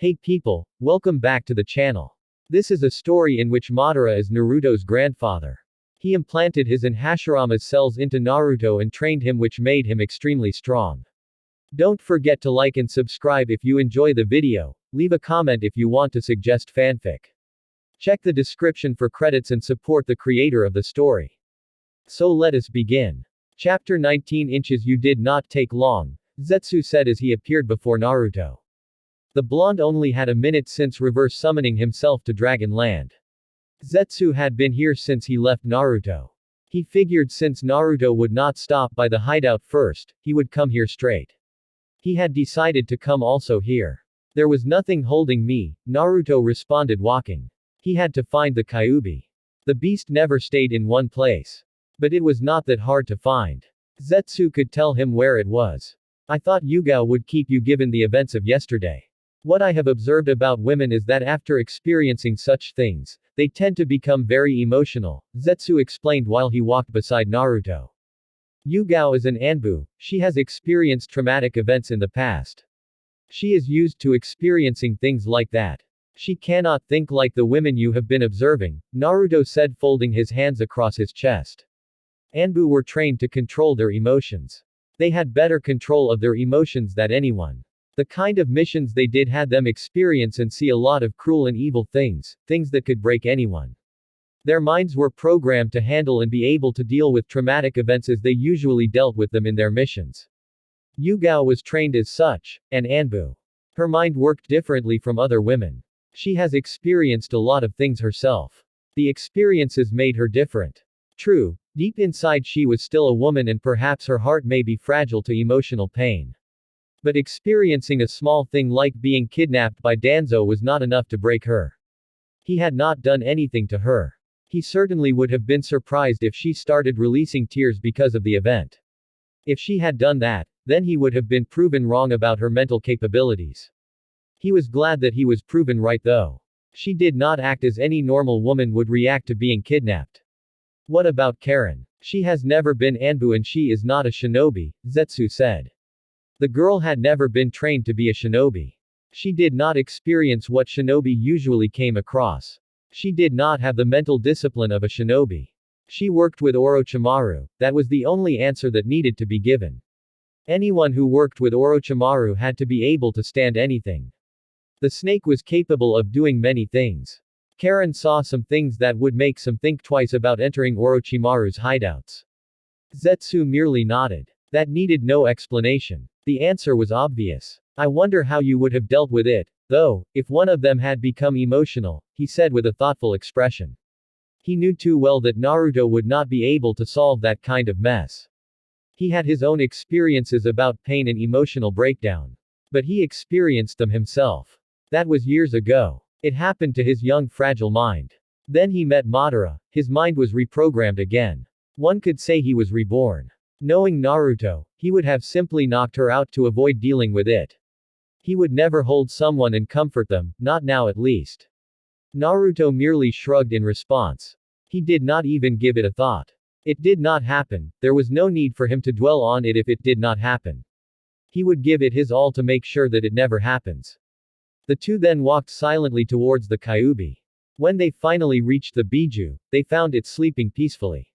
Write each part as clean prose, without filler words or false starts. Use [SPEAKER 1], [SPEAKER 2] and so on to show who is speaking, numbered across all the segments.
[SPEAKER 1] Hey people, welcome back to the channel. This is a story in which Madara is Naruto's grandfather. He implanted his and Hashirama's cells into Naruto and trained him, which made him extremely strong. Don't forget to like and subscribe if you enjoy the video, leave a comment if you want to suggest fanfic. Check the description for credits and support the creator of the story. So let us begin. Chapter 19 Inches. You did not take long, Zetsu said as he appeared before Naruto. The blonde only had a minute since reverse summoning himself to Dragon Land. Zetsu had been here since he left Naruto. He figured since Naruto would not stop by the hideout first, he would come here straight. He had decided to come also here. There was nothing holding me, Naruto responded, walking. He had to find the Kyuubi. The beast never stayed in one place. But it was not that hard to find. Zetsu could tell him where it was. I thought Yugao would keep you given the events of yesterday. What I have observed about women is that after experiencing such things, they tend to become very emotional, Zetsu explained while he walked beside Naruto. Yugao is an Anbu, she has experienced traumatic events in the past. She is used to experiencing things like that. She cannot think like the women you have been observing, Naruto said, folding his hands across his chest. Anbu were trained to control their emotions. They had better control of their emotions than anyone. The kind of missions they did had them experience and see a lot of cruel and evil things, things that could break anyone. Their minds were programmed to handle and be able to deal with traumatic events as they usually dealt with them in their missions. Yugao was trained as such, an Anbu. Her mind worked differently from other women. She has experienced a lot of things herself. The experiences made her different. True, deep inside she was still a woman and perhaps her heart may be fragile to emotional pain. But experiencing a small thing like being kidnapped by Danzo was not enough to break her. He had not done anything to her. He certainly would have been surprised if she started releasing tears because of the event. If she had done that, then he would have been proven wrong about her mental capabilities. He was glad that he was proven right though. She did not act as any normal woman would react to being kidnapped. What about Karen? She has never been Anbu and she is not a shinobi, Zetsu said. The girl had never been trained to be a shinobi. She did not experience what shinobi usually came across. She did not have the mental discipline of a shinobi. She worked with Orochimaru, that was the only answer that needed to be given. Anyone who worked with Orochimaru had to be able to stand anything. The snake was capable of doing many things. Karen saw some things that would make some think twice about entering Orochimaru's hideouts. Zetsu merely nodded. That needed no explanation. The answer was obvious. I wonder how you would have dealt with it, though, if one of them had become emotional, he said with a thoughtful expression. He knew too well that Naruto would not be able to solve that kind of mess. He had his own experiences about pain and emotional breakdown. But he experienced them himself. That was years ago. It happened to his young fragile mind. Then he met Madara, his mind was reprogrammed again. One could say he was reborn. Knowing Naruto, he would have simply knocked her out to avoid dealing with it. He would never hold someone and comfort them, not now at least. Naruto merely shrugged in response. He did not even give it a thought. It did not happen, there was no need for him to dwell on it if it did not happen. He would give it his all to make sure that it never happens. The two then walked silently towards the Kyuubi. When they finally reached the Biju, they found it sleeping peacefully.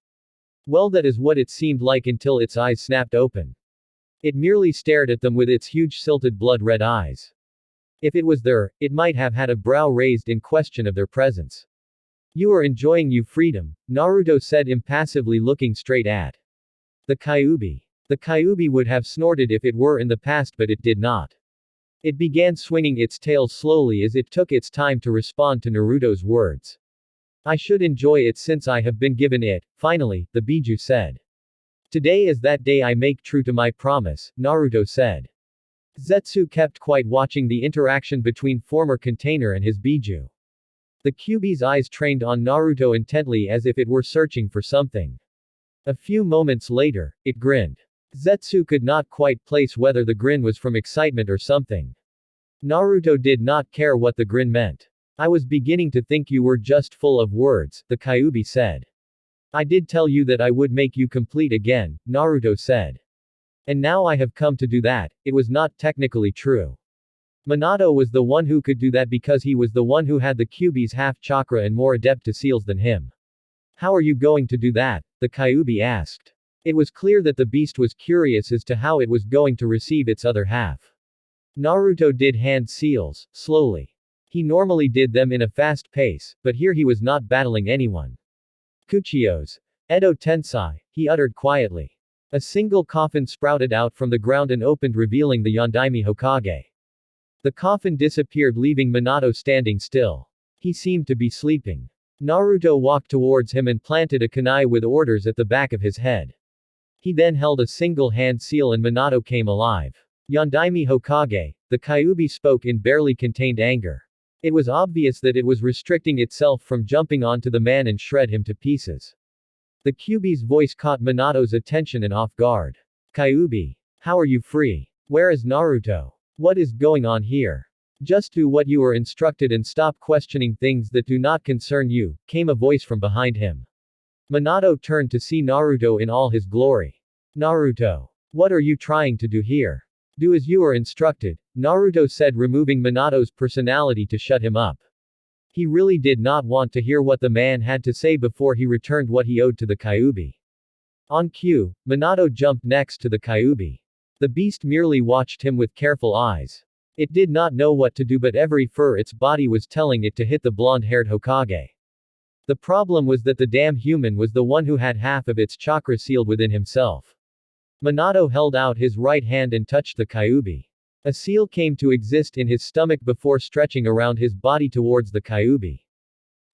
[SPEAKER 1] Well, that is what it seemed like until its eyes snapped open. It merely stared at them with its huge silted blood-red eyes. If it was there, it might have had a brow raised in question of their presence. You are enjoying your freedom, Naruto said impassively, looking straight at the Kyuubi. The Kyuubi would have snorted if it were in the past, but it did not. It began swinging its tail slowly as it took its time to respond to Naruto's words. I should enjoy it since I have been given it, finally, the Biju said. Today is that day I make true to my promise, Naruto said. Zetsu kept quiet, watching the interaction between former container and his Biju. The Kyuubi's eyes trained on Naruto intently as if it were searching for something. A few moments later, it grinned. Zetsu could not quite place whether the grin was from excitement or something. Naruto did not care what the grin meant. I was beginning to think you were just full of words, the Kyuubi said. I did tell you that I would make you complete again, Naruto said. And now I have come to do that. It was not technically true. Minato was the one who could do that because he was the one who had the Kyuubi's half chakra and more adept to seals than him. How are you going to do that? The Kyuubi asked. It was clear that the beast was curious as to how it was going to receive its other half. Naruto did hand seals, slowly. He normally did them in a fast pace, but here he was not battling anyone. Kuchios. Edo Tensai, he uttered quietly. A single coffin sprouted out from the ground and opened, revealing the Yondaime Hokage. The coffin disappeared, leaving Minato standing still. He seemed to be sleeping. Naruto walked towards him and planted a kunai with orders at the back of his head. He then held a single hand seal and Minato came alive. Yondaime Hokage, the Kyuubi spoke in barely contained anger. It was obvious that it was restricting itself from jumping onto the man and shred him to pieces. The Kyuubi's voice caught Minato's attention and off guard. Kyuubi. How are you free? Where is Naruto? What is going on here? Just do what you are instructed and stop questioning things that do not concern you, came a voice from behind him. Minato turned to see Naruto in all his glory. Naruto. What are you trying to do here? Do as you are instructed, Naruto said, removing Minato's personality to shut him up. He really did not want to hear what the man had to say before he returned what he owed to the Kyuubi. On cue, Minato jumped next to the Kyuubi. The beast merely watched him with careful eyes. It did not know what to do, but every fur its body was telling it to hit the blonde-haired Hokage. The problem was that the damn human was the one who had half of its chakra sealed within himself. Minato held out his right hand and touched the Kyuubi. A seal came to exist in his stomach before stretching around his body towards the Kyuubi.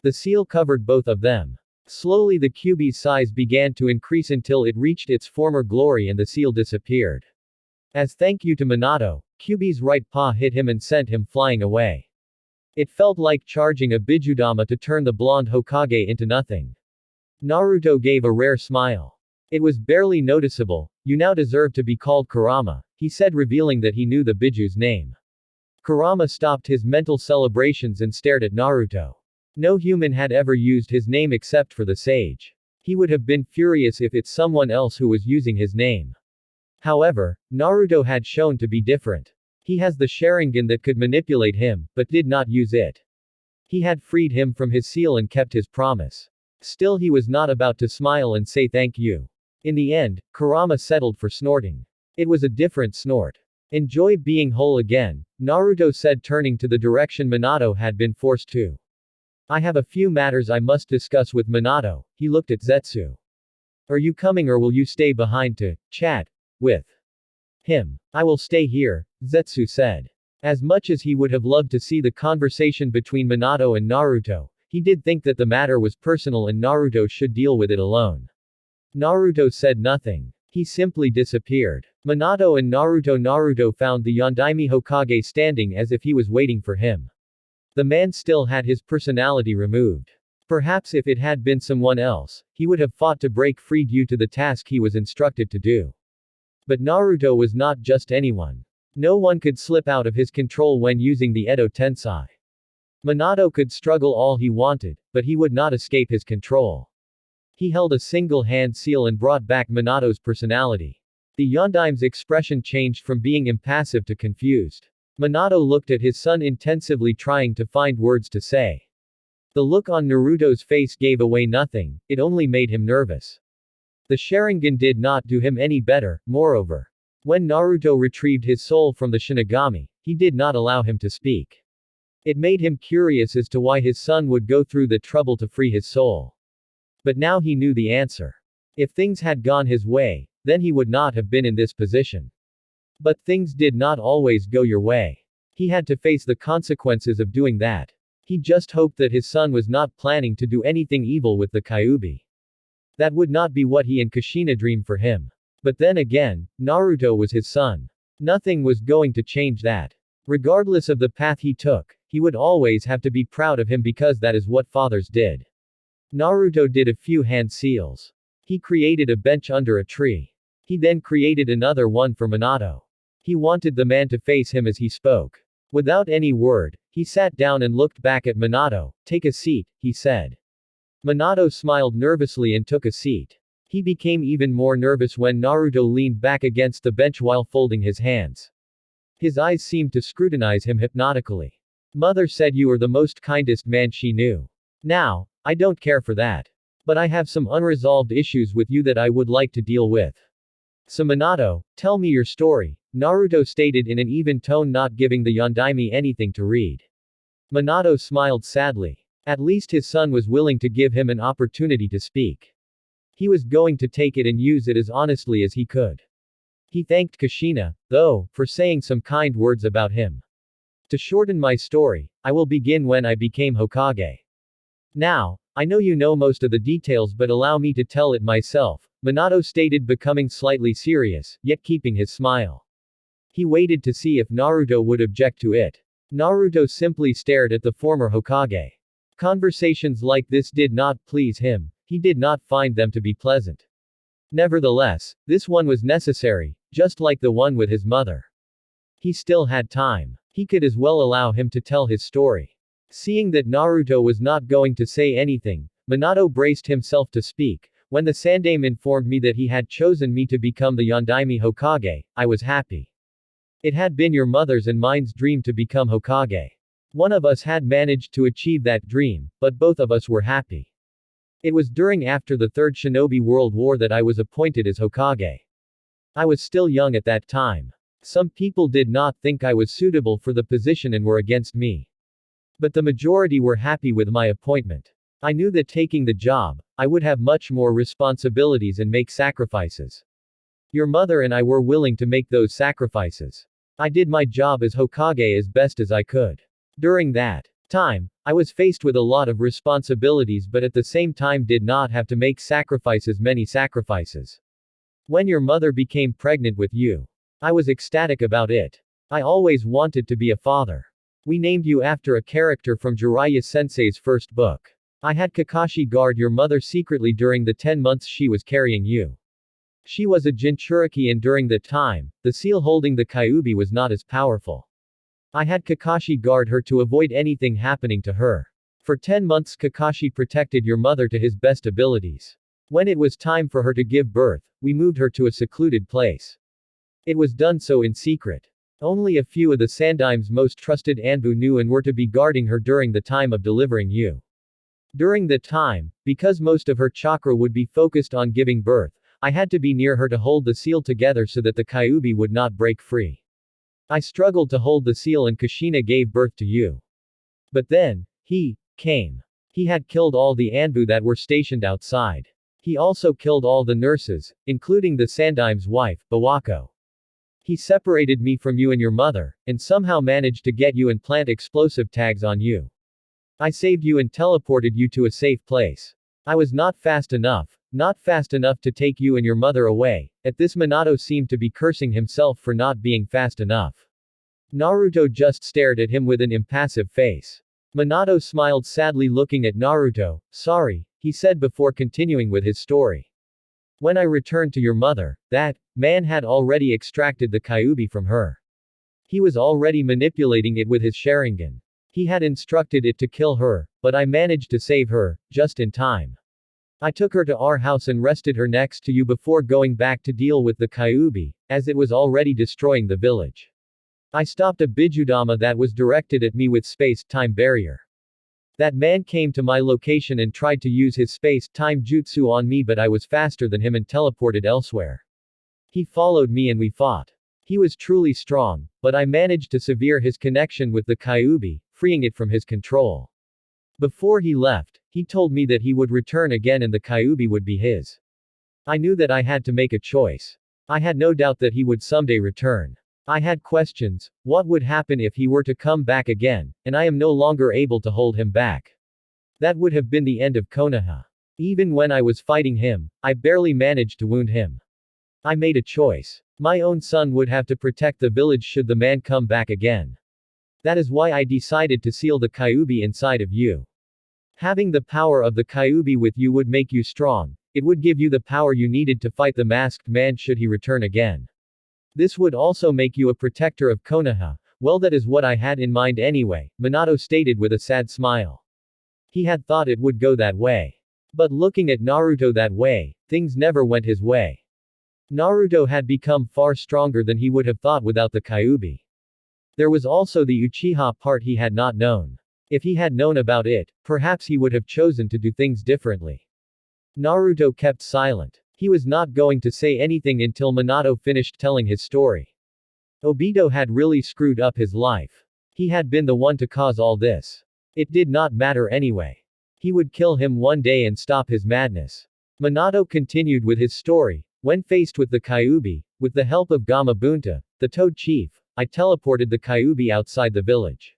[SPEAKER 1] The seal covered both of them. Slowly the Kyuubi's size began to increase until it reached its former glory and the seal disappeared. As thank you to Minato, Kyuubi's right paw hit him and sent him flying away. It felt like charging a Bijudama to turn the blonde Hokage into nothing. Naruto gave a rare smile. It was barely noticeable. You now deserve to be called Kurama, he said, revealing that he knew the Biju's name. Kurama stopped his mental celebrations and stared at Naruto. No human had ever used his name except for the sage. He would have been furious if it's someone else who was using his name. However, Naruto had shown to be different. He has the Sharingan that could manipulate him, but did not use it. He had freed him from his seal and kept his promise. Still, he was not about to smile and say thank you. In the end, Kurama settled for snorting. It was a different snort. Enjoy being whole again, Naruto said, turning to the direction Minato had been forced to. I have a few matters I must discuss with Minato. He looked at Zetsu. Are you coming or will you stay behind to chat with him? I will stay here, Zetsu said. As much as he would have loved to see the conversation between Minato and Naruto, he did think that the matter was personal and Naruto should deal with it alone. Naruto said nothing. He simply disappeared. Minato and Naruto found the Yondaime Hokage standing as if he was waiting for him. The man still had his personality removed. Perhaps if it had been someone else, he would have fought to break free due to the task he was instructed to do. But Naruto was not just anyone. No one could slip out of his control when using the Edo Tensai. Minato could struggle all he wanted, but he would not escape his control. He held a single hand seal and brought back Minato's personality. The Yondaime's expression changed from being impassive to confused. Minato looked at his son intensively, trying to find words to say. The look on Naruto's face gave away nothing, it only made him nervous. The Sharingan did not do him any better, moreover. When Naruto retrieved his soul from the Shinigami, he did not allow him to speak. It made him curious as to why his son would go through the trouble to free his soul. But now he knew the answer. If things had gone his way, then he would not have been in this position. But things did not always go your way. He had to face the consequences of doing that. He just hoped that his son was not planning to do anything evil with the Kyuubi. That would not be what he and Kushina dreamed for him. But then again, Naruto was his son. Nothing was going to change that. Regardless of the path he took, he would always have to be proud of him because that is what fathers did. Naruto did a few hand seals. He created a bench under a tree. He then created another one for Minato. He wanted the man to face him as he spoke. Without any word, he sat down and looked back at Minato. Take a seat, he said. Minato smiled nervously and took a seat. He became even more nervous when Naruto leaned back against the bench while folding his hands. His eyes seemed to scrutinize him hypnotically. Mother said you are the most kindest man she knew. Now, I don't care for that. But I have some unresolved issues with you that I would like to deal with. So Minato, tell me your story, Naruto stated in an even tone, not giving the Yondaime anything to read. Minato smiled sadly. At least his son was willing to give him an opportunity to speak. He was going to take it and use it as honestly as he could. He thanked Kushina, though, for saying some kind words about him. To shorten my story, I will begin when I became Hokage. Now, I know you know most of the details, but allow me to tell it myself, Minato stated, becoming slightly serious, yet keeping his smile. He waited to see if Naruto would object to it. Naruto simply stared at the former Hokage. Conversations like this did not please him, he did not find them to be pleasant. Nevertheless, this one was necessary, just like the one with his mother. He still had time. He could as well allow him to tell his story. Seeing that Naruto was not going to say anything, Minato braced himself to speak. When the Sandaime informed me that he had chosen me to become the Yondaime Hokage, I was happy. It had been your mother's and mine's dream to become Hokage. One of us had managed to achieve that dream, but both of us were happy. It was during after the Third Shinobi World War that I was appointed as Hokage. I was still young at that time. Some people did not think I was suitable for the position and were against me. But the majority were happy with my appointment. I knew that taking the job, I would have much more responsibilities and make sacrifices. Your mother and I were willing to make those sacrifices. I did my job as Hokage as best as I could. During that time, I was faced with a lot of responsibilities, but at the same time did not have to make many sacrifices. When your mother became pregnant with you, I was ecstatic about it. I always wanted to be a father. We named you after a character from Jiraiya Sensei's first book. I had Kakashi guard your mother secretly during the 10 months she was carrying you. She was a Jinchuriki, and during the time, the seal holding the Kyuubi was not as powerful. I had Kakashi guard her to avoid anything happening to her. For 10 months Kakashi protected your mother to his best abilities. When it was time for her to give birth, we moved her to a secluded place. It was done so in secret. Only a few of the Sandaime's most trusted Anbu knew and were to be guarding her during the time of delivering you. During the time, because most of her chakra would be focused on giving birth, I had to be near her to hold the seal together so that the Kyuubi would not break free. I struggled to hold the seal and Kushina gave birth to you. But then, he came. He had killed all the Anbu that were stationed outside. He also killed all the nurses, including the Sandaime's wife, Bawako. He separated me from you and your mother, and somehow managed to get you and plant explosive tags on you. I saved you and teleported you to a safe place. I was not fast enough to take you and your mother away. At this, Minato seemed to be cursing himself for not being fast enough. Naruto just stared at him with an impassive face. Minato smiled sadly looking at Naruto. Sorry, he said before continuing with his story. When I returned to your mother, that man had already extracted the Kyuubi from her. He was already manipulating it with his Sharingan. He had instructed it to kill her, but I managed to save her, just in time. I took her to our house and rested her next to you before going back to deal with the Kyuubi, as it was already destroying the village. I stopped a Bijudama that was directed at me with space-time barrier. That man came to my location and tried to use his space-time jutsu on me, but I was faster than him and teleported elsewhere. He followed me and we fought. He was truly strong, but I managed to sever his connection with the Kyuubi, freeing it from his control. Before he left, he told me that he would return again and the Kyuubi would be his. I knew that I had to make a choice. I had no doubt that he would someday return. I had questions. What would happen if he were to come back again, and I am no longer able to hold him back? That would have been the end of Konoha. Even when I was fighting him, I barely managed to wound him. I made a choice. My own son would have to protect the village should the man come back again. That is why I decided to seal the Kyuubi inside of you. Having the power of the Kyuubi with you would make you strong. It would give you the power you needed to fight the masked man should he return again. This would also make you a protector of Konoha. Well, that is what I had in mind anyway, Minato stated with a sad smile. He had thought it would go that way. But looking at Naruto that way, things never went his way. Naruto had become far stronger than he would have thought without the Kyuubi. There was also the Uchiha part he had not known. If he had known about it, perhaps he would have chosen to do things differently. Naruto kept silent. He was not going to say anything until Minato finished telling his story. Obito had really screwed up his life. He had been the one to cause all this. It did not matter anyway. He would kill him one day and stop his madness. Minato continued with his story. When faced with the Kyuubi, with the help of Gamabunta, the Toad Chief, I teleported the Kyuubi outside the village.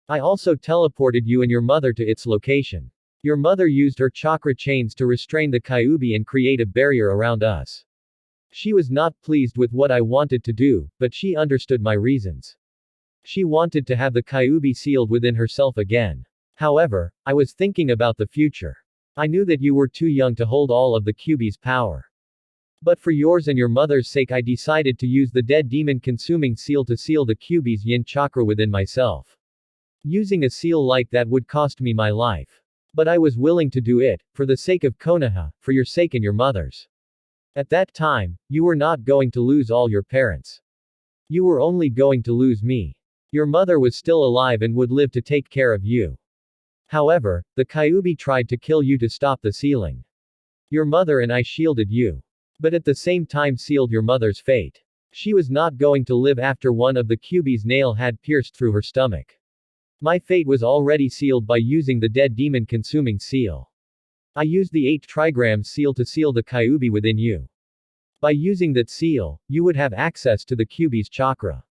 [SPEAKER 1] I also teleported you and your mother to its location. Your mother used her chakra chains to restrain the Kyuubi and create a barrier around us. She was not pleased with what I wanted to do, but she understood my reasons. She wanted to have the Kyuubi sealed within herself again. However, I was thinking about the future. I knew that you were too young to hold all of the Kyuubi's power. But for yours and your mother's sake I decided to use the dead demon consuming seal to seal the Kyuubi's yin chakra within myself. Using a seal like that would cost me my life. But I was willing to do it, for the sake of Konoha, for your sake and your mother's. At that time, you were not going to lose all your parents. You were only going to lose me. Your mother was still alive and would live to take care of you. However, the Kyuubi tried to kill you to stop the sealing. Your mother and I shielded you. But at the same time sealed your mother's fate. She was not going to live after one of the Kyuubi's nail had pierced through her stomach. My fate was already sealed by using the dead demon consuming seal. I used the 8 trigram seal to seal the Kyuubi within you. By using that seal, you would have access to the Kyuubi's chakra.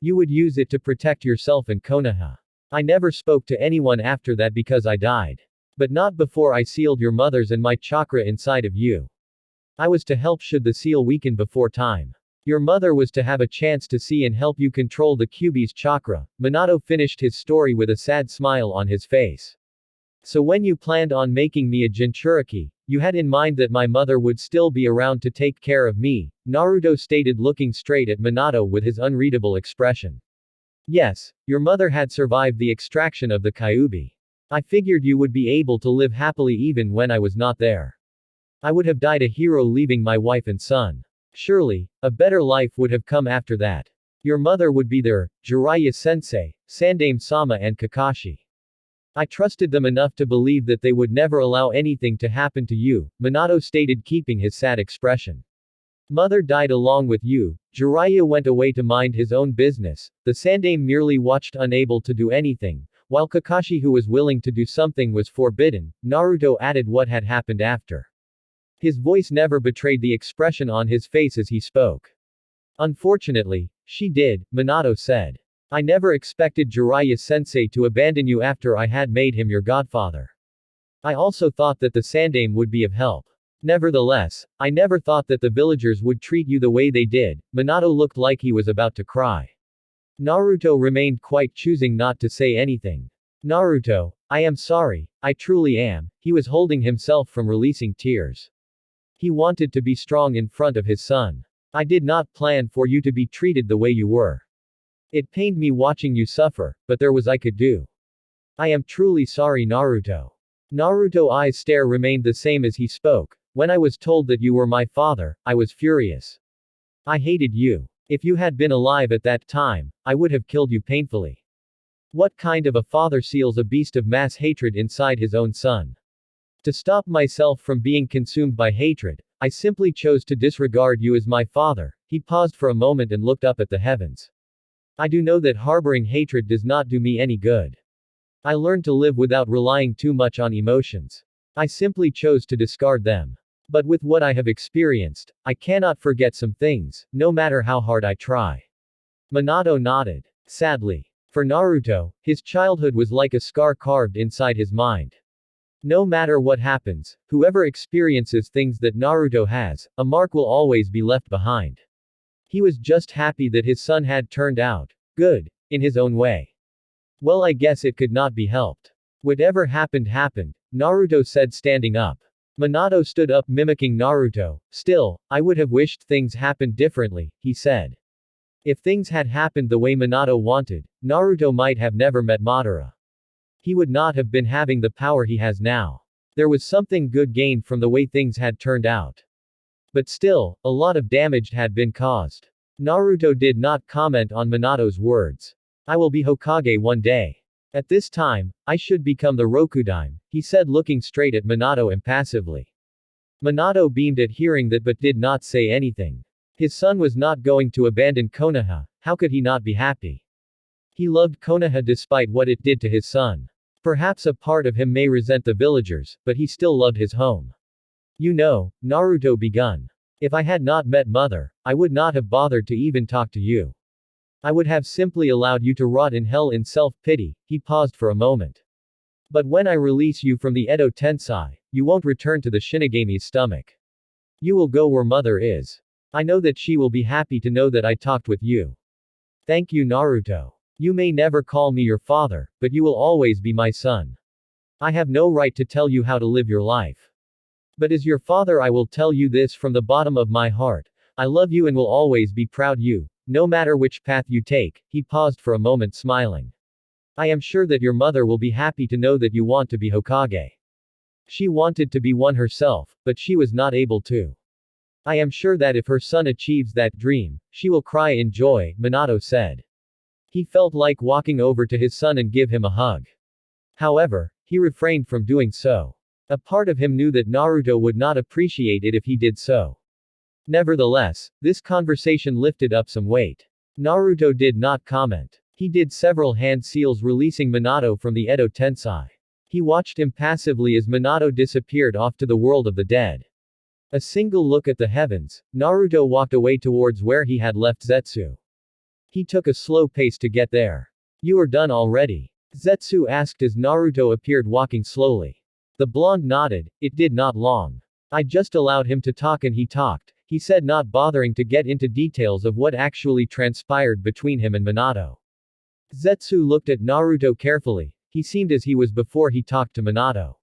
[SPEAKER 1] You would use it to protect yourself and Konoha. I never spoke to anyone after that because I died. But not before I sealed your mother's and my chakra inside of you. I was to help should the seal weaken before time. Your mother was to have a chance to see and help you control the Kyuubi's chakra. Minato finished his story with a sad smile on his face. So when you planned on making me a Jinchuriki, you had in mind that my mother would still be around to take care of me, Naruto stated looking straight at Minato with his unreadable expression. Yes, your mother had survived the extraction of the Kyuubi. I figured you would be able to live happily even when I was not there. I would have died a hero leaving my wife and son. Surely, a better life would have come after that. Your mother would be there, Jiraiya-sensei, Sandaime-sama and Kakashi. I trusted them enough to believe that they would never allow anything to happen to you, Minato stated keeping his sad expression. Mother died along with you, Jiraiya went away to mind his own business, the Sandaime merely watched unable to do anything, while Kakashi who was willing to do something was forbidden, Naruto added what had happened after. His voice never betrayed the expression on his face as he spoke. Unfortunately, she did, Minato said. I never expected Jiraiya-sensei to abandon you after I had made him your godfather. I also thought that the Sandaime would be of help. Nevertheless, I never thought that the villagers would treat you the way they did. Minato looked like he was about to cry. Naruto remained quiet, choosing not to say anything. Naruto, I am sorry, I truly am. He was holding himself from releasing tears. He wanted to be strong in front of his son. I did not plan for you to be treated the way you were. It pained me watching you suffer, but there was I could do. I am truly sorry, Naruto. Naruto's eyes stare remained the same as he spoke. When I was told that you were my father, I was furious. I hated you. If you had been alive at that time, I would have killed you painfully. What kind of a father seals a beast of mass hatred inside his own son? To stop myself from being consumed by hatred, I simply chose to disregard you as my father. He paused for a moment and looked up at the heavens. I do know that harboring hatred does not do me any good. I learned to live without relying too much on emotions. I simply chose to discard them. But with what I have experienced, I cannot forget some things, no matter how hard I try. Minato nodded. Sadly. For Naruto, his childhood was like a scar carved inside his mind. No matter what happens, whoever experiences things that Naruto has, a mark will always be left behind. He was just happy that his son had turned out good, in his own way. Well, I guess it could not be helped. Whatever happened happened, Naruto said standing up. Minato stood up mimicking Naruto. Still, I would have wished things happened differently, he said. If things had happened the way Minato wanted, Naruto might have never met Madara. He would not have been having the power he has now. There was something good gained from the way things had turned out. But still, a lot of damage had been caused. Naruto did not comment on Minato's words. I will be Hokage one day. At this time, I should become the Rokudaime, he said looking straight at Minato impassively. Minato beamed at hearing that but did not say anything. His son was not going to abandon Konoha, how could he not be happy? He loved Konoha despite what it did to his son. Perhaps a part of him may resent the villagers, but he still loved his home. You know, Naruto begun. If I had not met Mother, I would not have bothered to even talk to you. I would have simply allowed you to rot in hell in self-pity, he paused for a moment. But when I release you from the Edo Tensei, you won't return to the Shinigame's stomach. You will go where Mother is. I know that she will be happy to know that I talked with you. Thank you Naruto. You may never call me your father, but you will always be my son. I have no right to tell you how to live your life. But as your father I will tell you this from the bottom of my heart. I love you and will always be proud you, no matter which path you take, he paused for a moment smiling. I am sure that your mother will be happy to know that you want to be Hokage. She wanted to be one herself, but she was not able to. I am sure that if her son achieves that dream, she will cry in joy, Minato said. He felt like walking over to his son and give him a hug. However, he refrained from doing so. A part of him knew that Naruto would not appreciate it if he did so. Nevertheless, this conversation lifted up some weight. Naruto did not comment. He did several hand seals releasing Minato from the Edo Tensei. He watched impassively as Minato disappeared off to the world of the dead. A single look at the heavens, Naruto walked away towards where he had left Zetsu. He took a slow pace to get there. You are done already? Zetsu asked as Naruto appeared walking slowly. The blonde nodded, it did not long. I just allowed him to talk and he talked, he said not bothering to get into details of what actually transpired between him and Minato. Zetsu looked at Naruto carefully, he seemed as he was before he talked to Minato.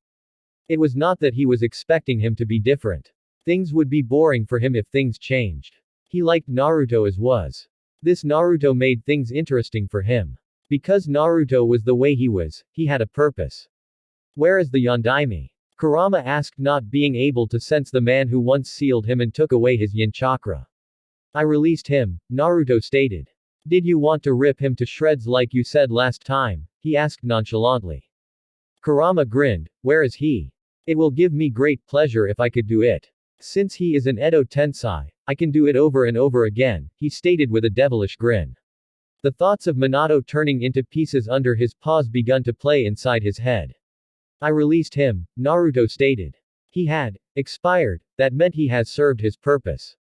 [SPEAKER 1] It was not that he was expecting him to be different. Things would be boring for him if things changed. He liked Naruto as was. This Naruto made things interesting for him. Because Naruto was the way he was, he had a purpose. Where is the Yondaime? Kurama asked, not being able to sense the man who once sealed him and took away his yin chakra. I released him, Naruto stated. Did you want to rip him to shreds like you said last time? He asked nonchalantly. Kurama grinned, where is he? It will give me great pleasure if I could do it. Since he is an Edo Tensei, I can do it over and over again, he stated with a devilish grin. The thoughts of Minato turning into pieces under his paws begun to play inside his head. I released him, Naruto stated. He had expired, that meant he has served his purpose.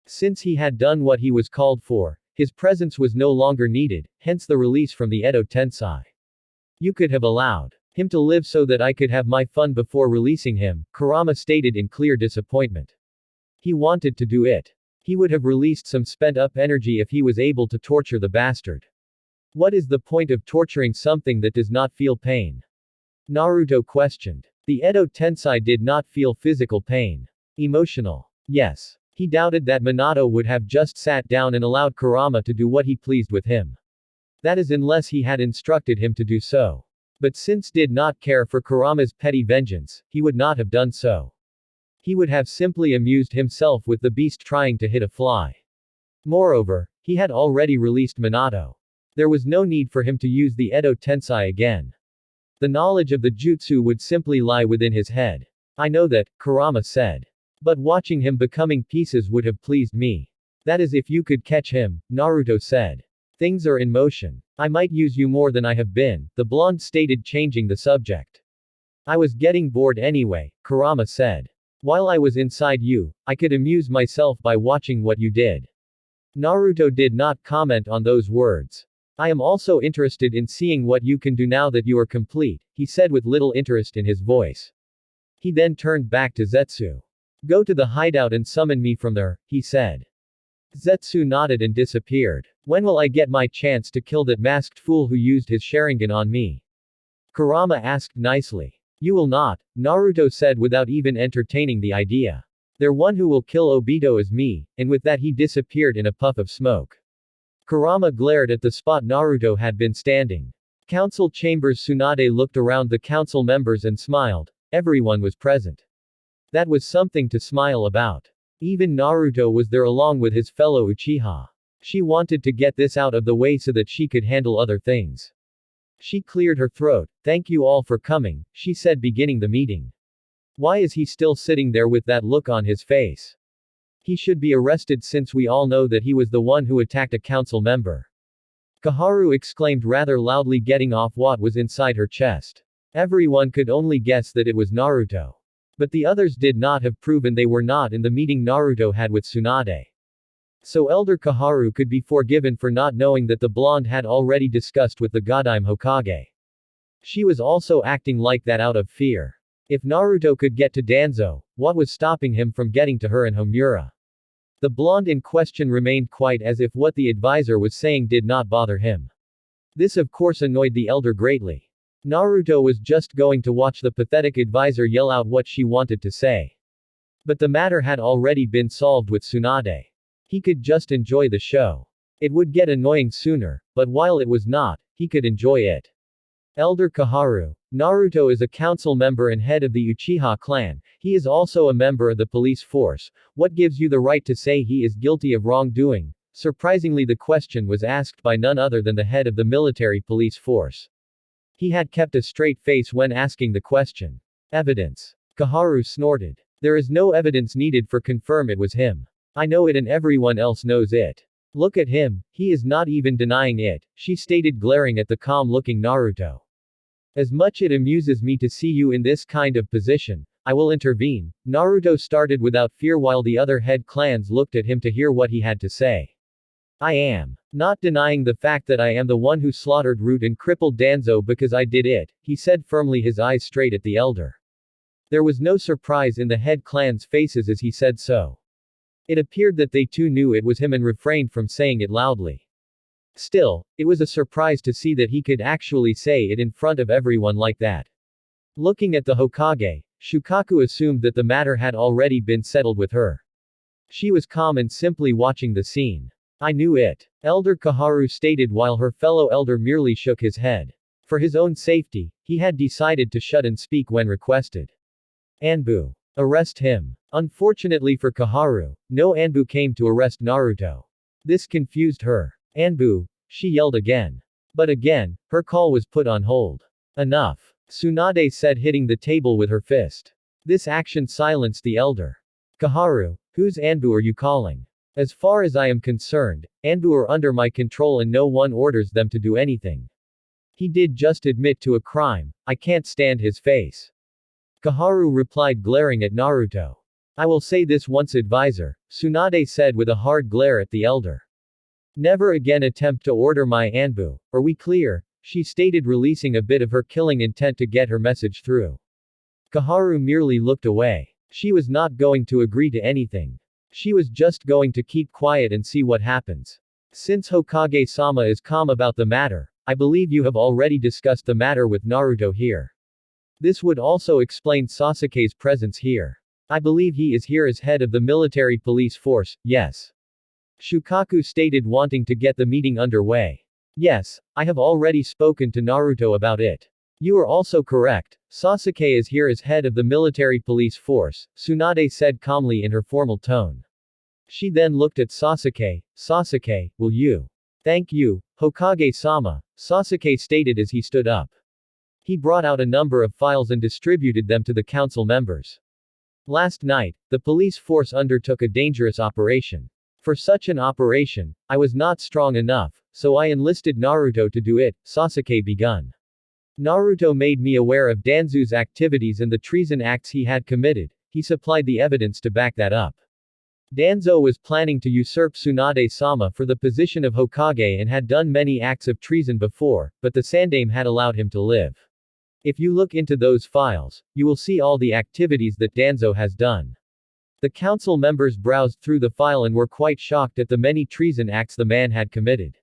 [SPEAKER 1] Since he had done what he was called for, his presence was no longer needed, hence the release from the Edo Tensei. You could have allowed him to live so that I could have my fun before releasing him, Kurama stated in clear disappointment. He wanted to do it. He would have released some spent-up energy if he was able to torture the bastard. What is the point of torturing something that does not feel pain? Naruto questioned. The Edo Tensei did not feel physical pain. Emotional. Yes. He doubted that Minato would have just sat down and allowed Kurama to do what he pleased with him. That is unless he had instructed him to do so. But since did not care for Kurama's petty vengeance, he would not have done so. He would have simply amused himself with the beast trying to hit a fly. Moreover, he had already released Minato. There was no need for him to use the Edo Tensei again. The knowledge of the jutsu would simply lie within his head. I know that, Kurama said. But watching him becoming pieces would have pleased me. That is if you could catch him, Naruto said. Things are in motion. I might use you more than I have been, the blonde stated changing the subject. I was getting bored anyway, Kurama said. While I was inside you, I could amuse myself by watching what you did. Naruto did not comment on those words. I am also interested in seeing what you can do now that you are complete, he said with little interest in his voice. He then turned back to Zetsu. Go to the hideout and summon me from there, he said. Zetsu nodded and disappeared. When will I get my chance to kill that masked fool who used his Sharingan on me? Kurama asked nicely. You will not, Naruto said without even entertaining the idea. There one who will kill Obito is me, and with that he disappeared in a puff of smoke. Kurama glared at the spot Naruto had been standing. Council Chambers Tsunade looked around the council members and smiled. Everyone was present. That was something to smile about. Even Naruto was there along with his fellow Uchiha. She wanted to get this out of the way so that she could handle other things. She cleared her throat. Thank you all for coming, she said, beginning the meeting. Why is he still sitting there with that look on his face? He should be arrested since we all know that he was the one who attacked a council member. Kaharu exclaimed rather loudly, getting off what was inside her chest. Everyone could only guess that it was Naruto. But the others did not have proven they were not in the meeting Naruto had with Tsunade. So Elder Kaharu could be forgiven for not knowing that the blonde had already discussed with the Godime Hokage. She was also acting like that out of fear. If Naruto could get to Danzo, what was stopping him from getting to her and Homura? The blonde in question remained quiet as if what the advisor was saying did not bother him. This of course annoyed the elder greatly. Naruto was just going to watch the pathetic advisor yell out what she wanted to say. But the matter had already been solved with Tsunade. He could just enjoy the show. It would get annoying sooner, but while it was not, he could enjoy it. Elder Kaharu. Naruto is a council member and head of the Uchiha clan. He is also a member of the police force. What gives you the right to say he is guilty of wrongdoing? Surprisingly, the question was asked by none other than the head of the military police force. He had kept a straight face when asking the question. Evidence. Kaharu snorted. There is no evidence needed for confirm it was him. I know it and everyone else knows it. Look at him, he is not even denying it, she stated, glaring at the calm-looking Naruto. As much it amuses me to see you in this kind of position, I will intervene. Naruto started without fear while the other head clans looked at him to hear what he had to say. I am not denying the fact that I am the one who slaughtered Root and crippled Danzo because I did it, he said firmly, his eyes straight at the elder. There was no surprise in the head clan's faces as he said so. It appeared that they too knew it was him and refrained from saying it loudly. Still, it was a surprise to see that he could actually say it in front of everyone like that. Looking at the Hokage, Shukaku assumed that the matter had already been settled with her. She was calm and simply watching the scene. I knew it. Elder Kaharu stated while her fellow elder merely shook his head. For his own safety, he had decided to shut and speak when requested. Anbu. Arrest him. Unfortunately for Kaharu, no Anbu came to arrest Naruto. This confused her. Anbu, she yelled again. But again, her call was put on hold. Enough. Tsunade said, hitting the table with her fist. This action silenced the elder. Kaharu, whose Anbu are you calling? As far as I am concerned, Anbu are under my control and no one orders them to do anything. He did just admit to a crime, I can't stand his face. Kaharu replied, glaring at Naruto. I will say this once, advisor, Tsunade said with a hard glare at the elder. Never again attempt to order my Anbu, are we clear? She stated, releasing a bit of her killing intent to get her message through. Kaharu merely looked away. She was not going to agree to anything. She was just going to keep quiet and see what happens. Since Hokage-sama is calm about the matter, I believe you have already discussed the matter with Naruto here. This would also explain Sasuke's presence here. I believe he is here as head of the military police force, yes. Shukaku stated, wanting to get the meeting underway. Yes, I have already spoken to Naruto about it. You are also correct, Sasuke is here as head of the military police force, Tsunade said calmly in her formal tone. She then looked at Sasuke. Sasuke, will you? Thank you, Hokage-sama, Sasuke stated as he stood up. He brought out a number of files and distributed them to the council members. Last night, the police force undertook a dangerous operation. For such an operation, I was not strong enough, so I enlisted Naruto to do it, Sasuke begun. Naruto made me aware of Danzu's activities and the treason acts he had committed. He supplied the evidence to back that up. Danzo was planning to usurp Tsunade-sama for the position of Hokage and had done many acts of treason before, but the Sandaime had allowed him to live. If you look into those files, you will see all the activities that Danzo has done. The council members browsed through the file and were quite shocked at the many treason acts the man had committed.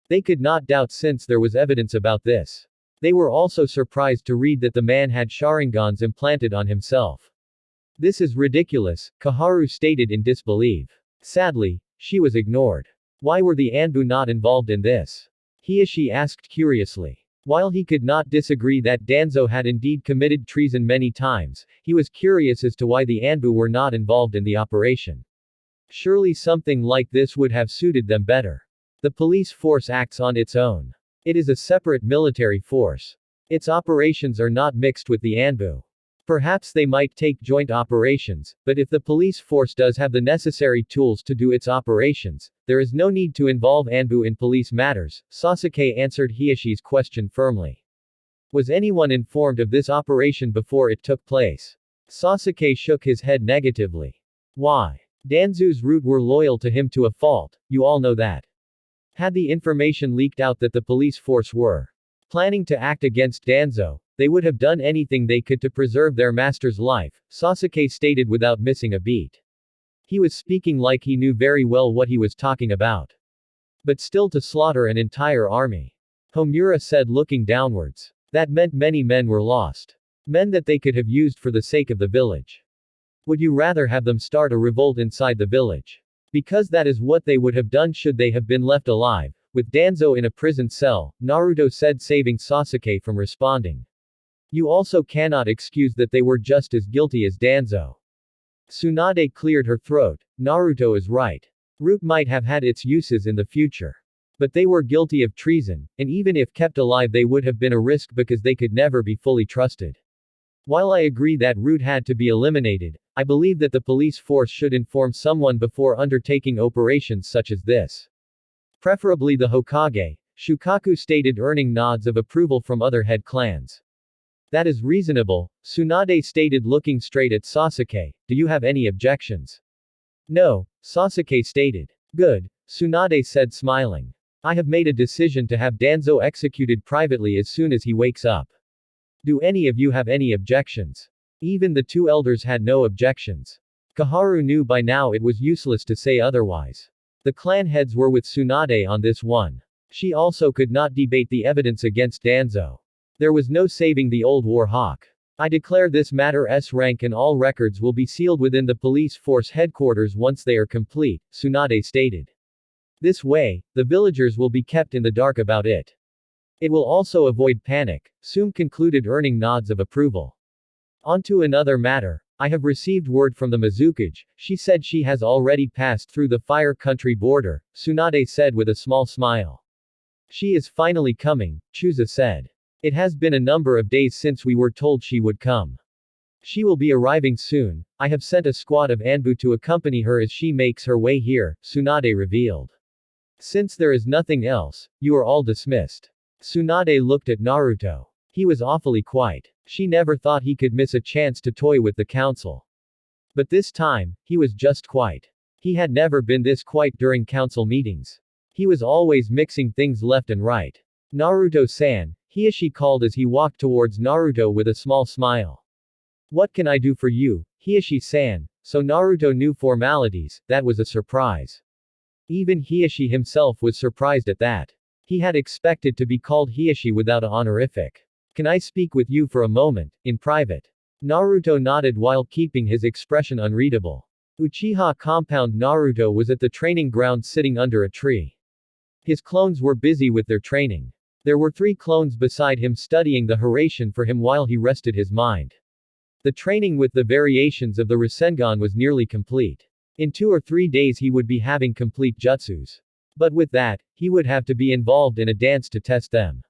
[SPEAKER 1] They could not doubt since there was evidence about this. They were also surprised to read that the man had Sharingans implanted on himself. This is ridiculous, Kaharu stated in disbelief. Sadly, she was ignored. Why were the Anbu not involved in this? Hiashi asked curiously. While he could not disagree that Danzo had indeed committed treason many times, he was curious as to why the Anbu were not involved in the operation. Surely something like this would have suited them better. The police force acts on its own. It is a separate military force. Its operations are not mixed with the ANBU. Perhaps they might take joint operations, but if the police force does have the necessary tools to do its operations, there is no need to involve ANBU in police matters, Sasuke answered Hiashi's question firmly. Was anyone informed of this operation before it took place? Sasuke shook his head negatively. Why? Danzu's route were loyal to him to a fault, you all know that. Had the information leaked out that the police force were planning to act against Danzo, they would have done anything they could to preserve their master's life, Sasuke stated without missing a beat. He was speaking like he knew very well what he was talking about. But still to slaughter an entire army. Homura said looking downwards. That meant many men were lost. Men that they could have used for the sake of the village. Would you rather have them start a revolt inside the village? Because that is what they would have done should they have been left alive, with Danzo in a prison cell, Naruto said, saving Sasuke from responding. You also cannot excuse that they were just as guilty as Danzo. Tsunade cleared her throat. Naruto is right. Root might have had its uses in the future. But they were guilty of treason, and even if kept alive they would have been a risk because they could never be fully trusted. While I agree that Root had to be eliminated, I believe that the police force should inform someone before undertaking operations such as this. Preferably the Hokage, Shukaku stated, earning nods of approval from other head clans. That is reasonable, Tsunade stated looking straight at Sasuke. Do you have any objections? No, Sasuke stated. Good, Tsunade said smiling. I have made a decision to have Danzo executed privately as soon as he wakes up. Do any of you have any objections? Even the two elders had no objections. Kaharu knew by now it was useless to say otherwise. The clan heads were with Tsunade on this one. She also could not debate the evidence against Danzo. There was no saving the old war hawk. I declare this matter S-rank and all records will be sealed within the police force headquarters once they are complete, Tsunade stated. This way, the villagers will be kept in the dark about it. It will also avoid panic, Sum concluded, earning nods of approval. On to another matter. I have received word from the Mizukage. She said she has already passed through the Fire Country border, Tsunade said with a small smile. She is finally coming, Chusa said. It has been a number of days since we were told she would come. She will be arriving soon. I have sent a squad of Anbu to accompany her as she makes her way here, Tsunade revealed. Since there is nothing else, you are all dismissed. Tsunade looked at Naruto. He was awfully quiet. She never thought he could miss a chance to toy with the council. But this time, he was just quiet. He had never been this quiet during council meetings. He was always mixing things left and right. Naruto-san, Hiashi called as he walked towards Naruto with a small smile. What can I do for you, Hiashi-san? So Naruto knew formalities, that was a surprise. Even Hiashi himself was surprised at that. He had expected to be called Hiashi without an honorific. Can I speak with you for a moment, in private? Naruto nodded while keeping his expression unreadable. Uchiha compound Naruto was at the training ground sitting under a tree. His clones were busy with their training. There were 3 clones beside him studying the Hiraishin for him while he rested his mind. The training with the variations of the Rasengan was nearly complete. In 2 or 3 days he would be having complete jutsus. But with that, he would have to be involved in a dance to test them.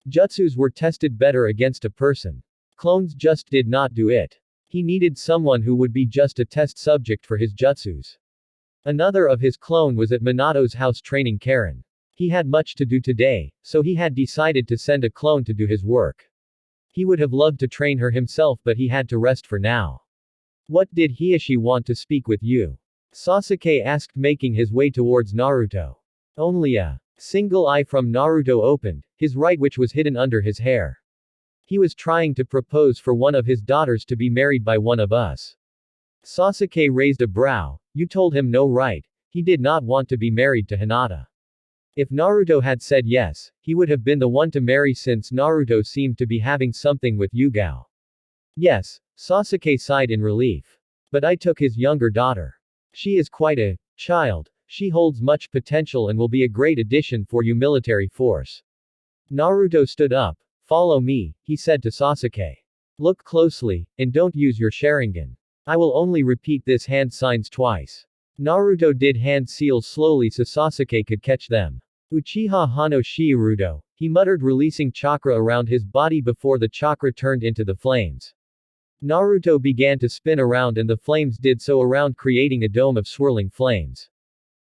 [SPEAKER 1] Jutsus were tested better against a person. Clones just did not do it. He needed someone who would be just a test subject for his jutsus. Another of his clone was at Minato's house training Karen. He had much to do today, so he had decided to send a clone to do his work. He would have loved to train her himself, but he had to rest for now. What did Hiashi want to speak with you? Sasuke asked, making his way towards Naruto. Only a single eye from Naruto opened, his right which was hidden under his hair. He was trying to propose for one of his daughters to be married by one of us. Sasuke raised a brow. You told him no, right? He did not want to be married to Hinata. If Naruto had said yes, he would have been the one to marry since Naruto seemed to be having something with Yugao. Yes, Sasuke sighed in relief. But I took his younger daughter. She is quite a child. She holds much potential and will be a great addition for your military force. Naruto stood up. Follow me, he said to Sasuke. Look closely, and don't use your Sharingan. I will only repeat this hand signs twice. Naruto did hand seals slowly so Sasuke could catch them. Uchiha Hano Shirudo, he muttered, releasing chakra around his body before the chakra turned into the flames. Naruto began to spin around and the flames did so around, creating a dome of swirling flames.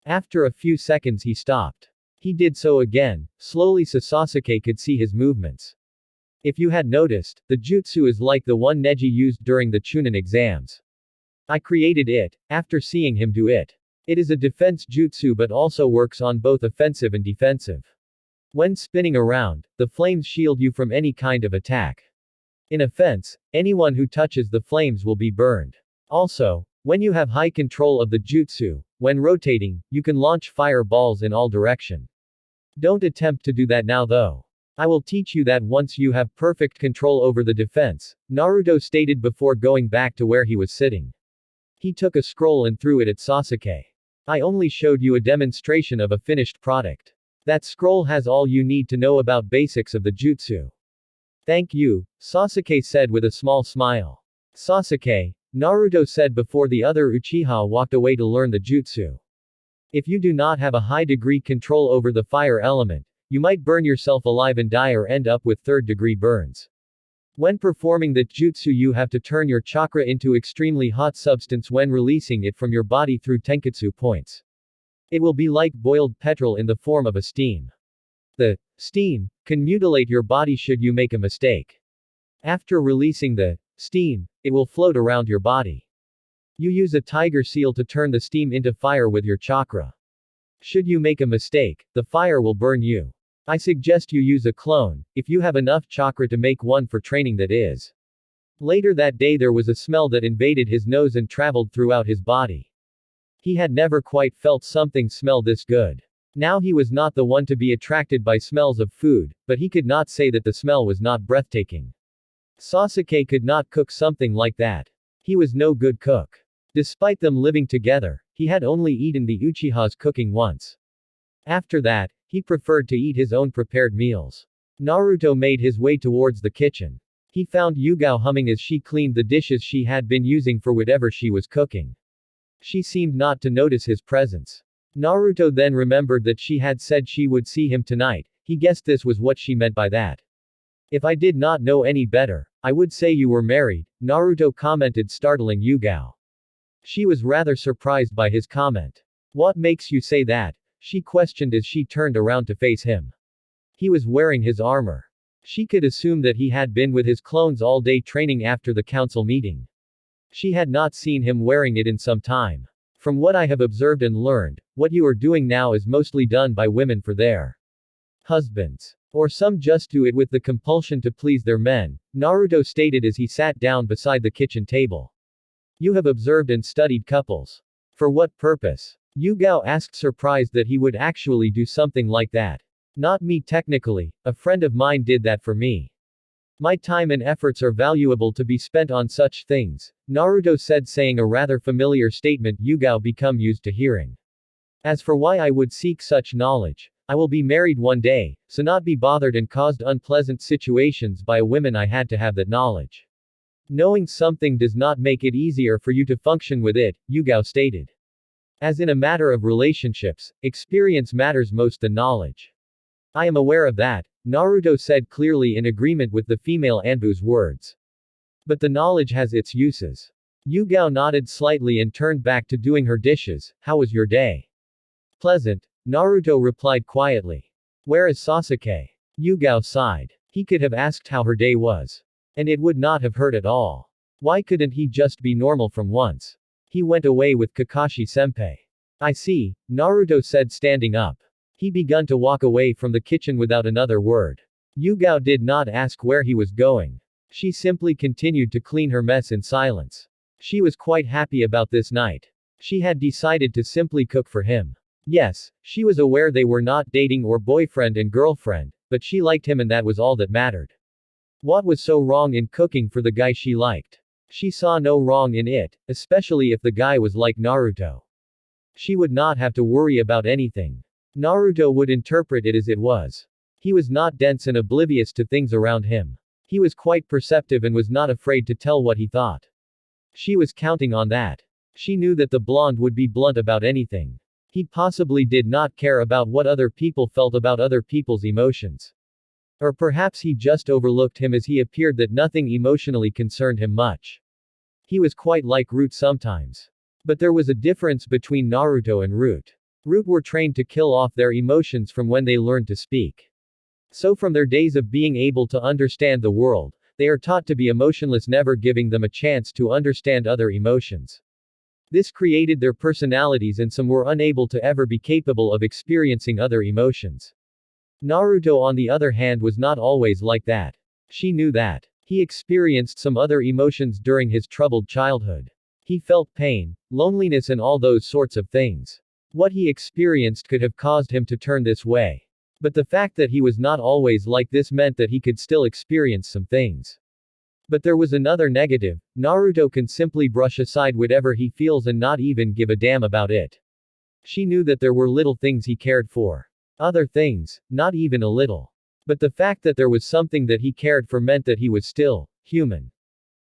[SPEAKER 1] After a few seconds he stopped. He did so again, slowly so Sasuke could see his movements. If you had noticed, the jutsu is like the one Neji used during the Chunin exams. I created it, after seeing him do it. It is a defense jutsu but also works on both offensive and defensive. When spinning around, the flames shield you from any kind of attack. In offense, anyone who touches the flames will be burned. Also, when you have high control of the jutsu, when rotating, you can launch fireballs in all direction. Don't attempt to do that now though. I will teach you that once you have perfect control over the defense, Naruto stated before going back to where he was sitting. He took a scroll and threw it at Sasuke. I only showed you a demonstration of a finished product. That scroll has all you need to know about basics of the jutsu. Thank you, Sasuke said with a small smile. Sasuke, Naruto said before the other Uchiha walked away to learn the jutsu. If you do not have a high degree control over the fire element, you might burn yourself alive and die or end up with third-degree burns. When performing the jutsu you have to turn your chakra into extremely hot substance when releasing it from your body through tenketsu points. It will be like boiled petrol in the form of a steam. The steam can mutilate your body should you make a mistake. After releasing the steam, it will float around your body. You use a tiger seal to turn the steam into fire with your chakra. Should you make a mistake, the fire will burn you. I suggest you use a clone, if you have enough chakra to make one for training that is. Later that day there was a smell that invaded his nose and traveled throughout his body. He had never quite felt something smell this good. Now he was not the one to be attracted by smells of food, but he could not say that the smell was not breathtaking. Sasuke could not cook something like that. He was no good cook. Despite them living together, he had only eaten the Uchiha's cooking once. After that, he preferred to eat his own prepared meals. Naruto made his way towards the kitchen. He found Yugao humming as she cleaned the dishes she had been using for whatever she was cooking. She seemed not to notice his presence. Naruto then remembered that she had said she would see him tonight. He guessed this was what she meant by that. If I did not know any better, I would say you were married, Naruto commented, startling Yugao. She was rather surprised by his comment. What makes you say that? She questioned as she turned around to face him. He was wearing his armor. She could assume that he had been with his clones all day training after the council meeting. She had not seen him wearing it in some time. From what I have observed and learned, what you are doing now is mostly done by women for their husbands. Or some just do it with the compulsion to please their men, Naruto stated as he sat down beside the kitchen table. You have observed and studied couples. For what purpose? Yugao asked, surprised that he would actually do something like that. Not me technically, a friend of mine did that for me. My time and efforts are valuable to be spent on such things, Naruto said, saying a rather familiar statement Yugao become used to hearing. As for why I would seek such knowledge, I will be married one day, so not be bothered and caused unpleasant situations by a woman I had to have that knowledge. Knowing something does not make it easier for you to function with it, Yugao stated. As in a matter of relationships, experience matters most than knowledge. I am aware of that, Naruto said, clearly in agreement with the female Anbu's words. But the knowledge has its uses. Yugao nodded slightly and turned back to doing her dishes. How was your day? Pleasant, Naruto replied quietly. Where is Sasuke? Yugao sighed. He could have asked how her day was. And it would not have hurt at all. Why couldn't he just be normal from once? He went away with Kakashi-senpai. I see, Naruto said, standing up. He began to walk away from the kitchen without another word. Yugao did not ask where he was going. She simply continued to clean her mess in silence. She was quite happy about this night. She had decided to simply cook for him. Yes, she was aware they were not dating or boyfriend and girlfriend, but she liked him and that was all that mattered. What was so wrong in cooking for the guy she liked? She saw no wrong in it, especially if the guy was like Naruto. She would not have to worry about anything. Naruto would interpret it as it was. He was not dense and oblivious to things around him. He was quite perceptive and was not afraid to tell what he thought. She was counting on that. She knew that the blonde would be blunt about anything. He possibly did not care about what other people felt about other people's emotions. Or perhaps he just overlooked him as he appeared that nothing emotionally concerned him much. He was quite like Root sometimes. But there was a difference between Naruto and Root. Root were trained to kill off their emotions from when they learned to speak. So from their days of being able to understand the world, they are taught to be emotionless, never giving them a chance to understand other emotions. This created their personalities, and some were unable to ever be capable of experiencing other emotions. Naruto, on the other hand, was not always like that. She knew that. He experienced some other emotions during his troubled childhood. He felt pain, loneliness, and all those sorts of things. What he experienced could have caused him to turn this way. But the fact that he was not always like this meant that he could still experience some things. But there was another negative: Naruto can simply brush aside whatever he feels and not even give a damn about it. She knew that there were little things he cared for. Other things, not even a little. But the fact that there was something that he cared for meant that he was still human.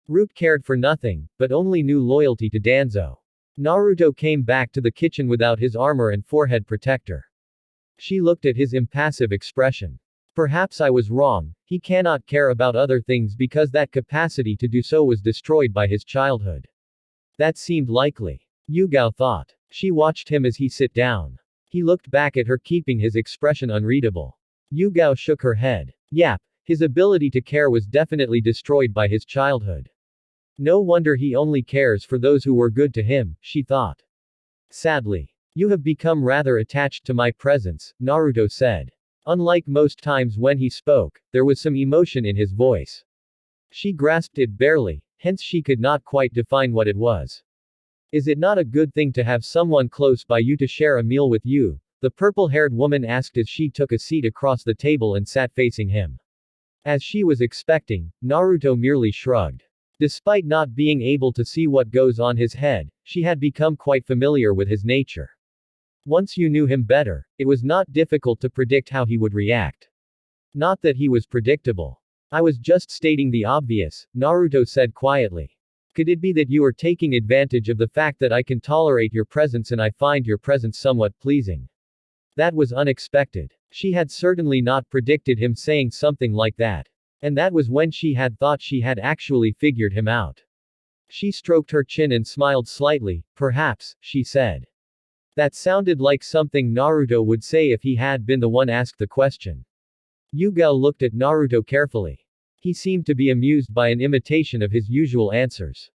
[SPEAKER 1] Root cared for nothing, but only knew loyalty to Danzo. Naruto came back to the kitchen without his armor and forehead protector. She looked at his impassive expression. Perhaps I was wrong. He cannot care about other things because that capacity to do so was destroyed by his childhood. That seemed likely. Yugao thought. She watched him as he sat down. He looked back at her, keeping his expression unreadable. Yugao shook her head. Yep, his ability to care was definitely destroyed by his childhood. No wonder he only cares for those who were good to him, she thought. Sadly. You have become rather attached to my presence, Naruto said. Unlike most times when he spoke, there was some emotion in his voice. She grasped it barely, hence she could not quite define what it was. Is it not a good thing to have someone close by you to share a meal with you? The purple-haired woman asked as she took a seat across the table and sat facing him. As she was expecting, Naruto merely shrugged. Despite not being able to see what goes on his head, she had become quite familiar with his nature. Once you knew him better, it was not difficult to predict how he would react. Not that he was predictable. I was just stating the obvious, Naruto said quietly. Could it be that you are taking advantage of the fact that I can tolerate your presence and I find your presence somewhat pleasing? That was unexpected. She had certainly not predicted him saying something like that. And that was when she had thought she had actually figured him out. She stroked her chin and smiled slightly. Perhaps, she said. That sounded like something Naruto would say if he had been the one asked the question. Yugao looked at Naruto carefully. He seemed to be amused by an imitation of his usual answers.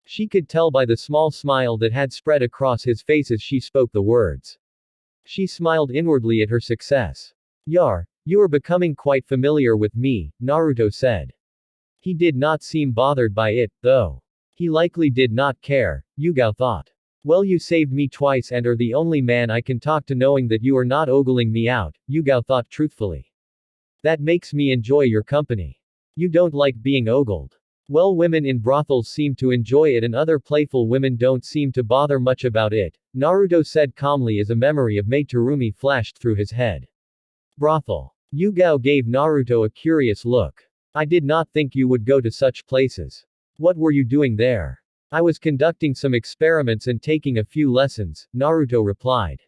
[SPEAKER 1] She could tell by the small smile that had spread across his face as she spoke the words. She smiled inwardly at her success. You are becoming quite familiar with me, Naruto said. He did not seem bothered by it, though. He likely did not care, Yugao thought. Well, you saved me twice and are the only man I can talk to knowing that you are not ogling me out, Yugao thought truthfully. That makes me enjoy your company. You don't like being ogled. Well, women in brothels seem to enjoy it and other playful women don't seem to bother much about it, Naruto said calmly as a memory of Maid Terumi flashed through his head. Brothel. Yugao gave Naruto a curious look. I did not think you would go to such places. What were you doing there? I was conducting some experiments and taking a few lessons, Naruto replied.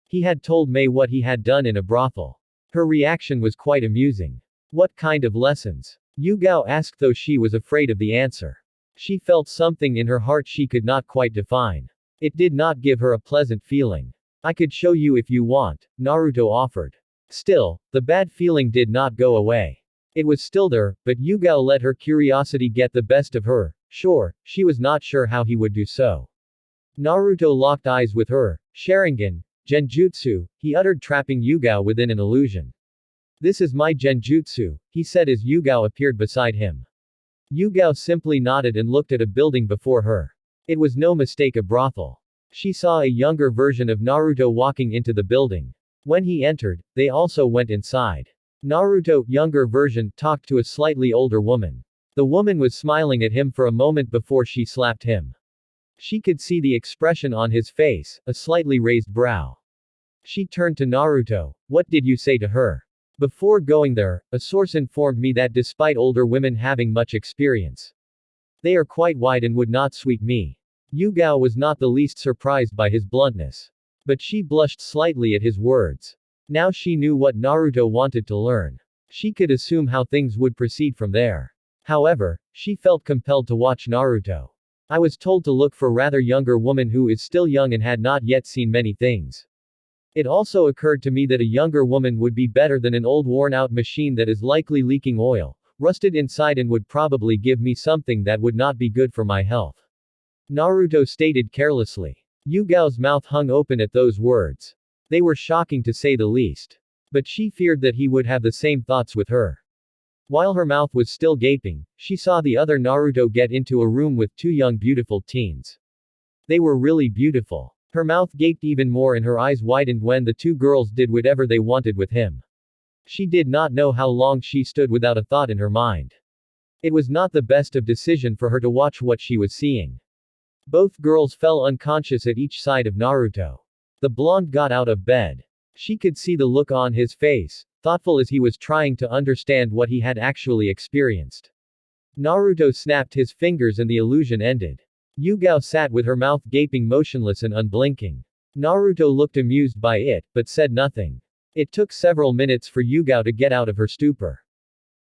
[SPEAKER 1] He had told Mei what he had done in a brothel. Her reaction was quite amusing. What kind of lessons? Yugao asked, though she was afraid of the answer. She felt something in her heart she could not quite define. It did not give her a pleasant feeling. I could show you if you want, Naruto offered. Still, the bad feeling did not go away. It was still there, but Yugao let her curiosity get the best of her. Sure, she was not sure how he would do so. Naruto locked eyes with her. Sharingan, Genjutsu, he uttered, trapping Yugao within an illusion. This is my Genjutsu, he said as Yugao appeared beside him. Yugao simply nodded and looked at a building before her. It was no mistake a brothel. She saw a younger version of Naruto walking into the building. When he entered, they also went inside. Naruto, younger version, talked to a slightly older woman. The woman was smiling at him for a moment before she slapped him. She could see the expression on his face, a slightly raised brow. She turned to Naruto. What did you say to her? Before going there, a source informed me that despite older women having much experience, they are quite wide and would not sweep me. Yugao was not the least surprised by his bluntness. But she blushed slightly at his words. Now she knew what Naruto wanted to learn. She could assume how things would proceed from there. However, she felt compelled to watch Naruto. I was told to look for rather younger woman who is still young and had not yet seen many things. It also occurred to me that a younger woman would be better than an old worn-out machine that is likely leaking oil, rusted inside and would probably give me something that would not be good for my health. Naruto stated carelessly. Yugao's mouth hung open at those words. They were shocking to say the least. But she feared that he would have the same thoughts with her. While her mouth was still gaping, she saw the other Naruto get into a room with two young beautiful teens. They were really beautiful. Her mouth gaped even more and her eyes widened when the two girls did whatever they wanted with him. She did not know how long she stood without a thought in her mind. It was not the best of decision for her to watch what she was seeing. Both girls fell unconscious at each side of Naruto. The blonde got out of bed. She could see the look on his face, thoughtful as he was trying to understand what he had actually experienced. Naruto snapped his fingers and the illusion ended. Yugao sat with her mouth gaping motionless and unblinking. Naruto looked amused by it, but said nothing. It took several minutes for Yugao to get out of her stupor.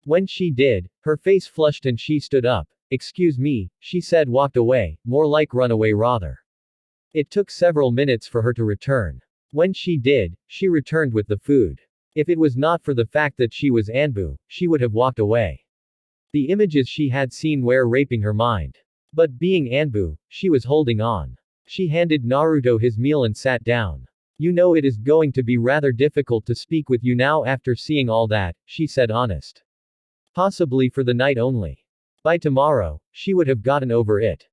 [SPEAKER 1] When she did, her face flushed and she stood up. "Excuse me," she said, walked away, more like run away rather. It took several minutes for her to return. When she did, she returned with the food. If it was not for the fact that she was Anbu, she would have walked away. The images she had seen were raping her mind. But being Anbu, she was holding on. She handed Naruto his meal and sat down. "You know it is going to be rather difficult to speak with you now after seeing all that," she said honest. "Possibly for the night only. By tomorrow, she would have gotten over it.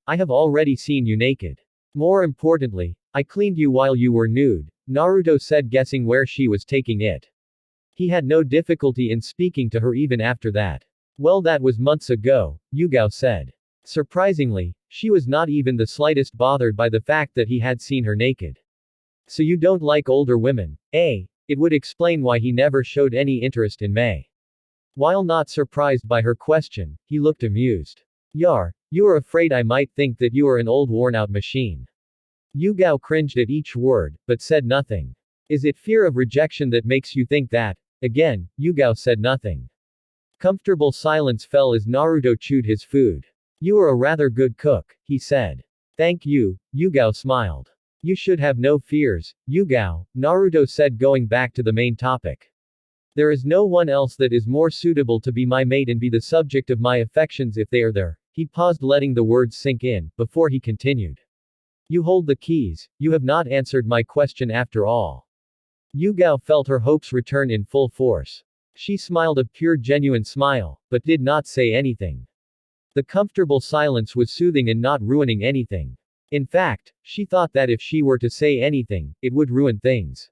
[SPEAKER 1] I have already seen you naked. More importantly, I cleaned you while you were nude," Naruto said, guessing where she was taking it. He had no difficulty in speaking to her even after that. "Well, that was months ago," Yugao said. Surprisingly, she was not even the slightest bothered by the fact that he had seen her naked. "So you don't like older women, eh?" It would explain why he never showed any interest in Mei. While not surprised by her question, he looked amused. You are afraid I might think that you are an old worn-out machine." Yugao cringed at each word, but said nothing. "Is it fear of rejection that makes you think that?" Again, Yugao said nothing. Comfortable silence fell as Naruto chewed his food. "You are a rather good cook," he said. "Thank you," Yugao smiled. "You should have no fears, Yugao," Naruto said, going back to the main topic. "There is no one else that is more suitable to be my mate and be the subject of my affections if they are there." He paused, letting the words sink in, before he continued. "You hold the keys, you have not answered my question after all." Yugao felt her hopes return in full force. She smiled a pure genuine smile, but did not say anything. The comfortable silence was soothing and not ruining anything. In fact, she thought that if she were to say anything, it would ruin things.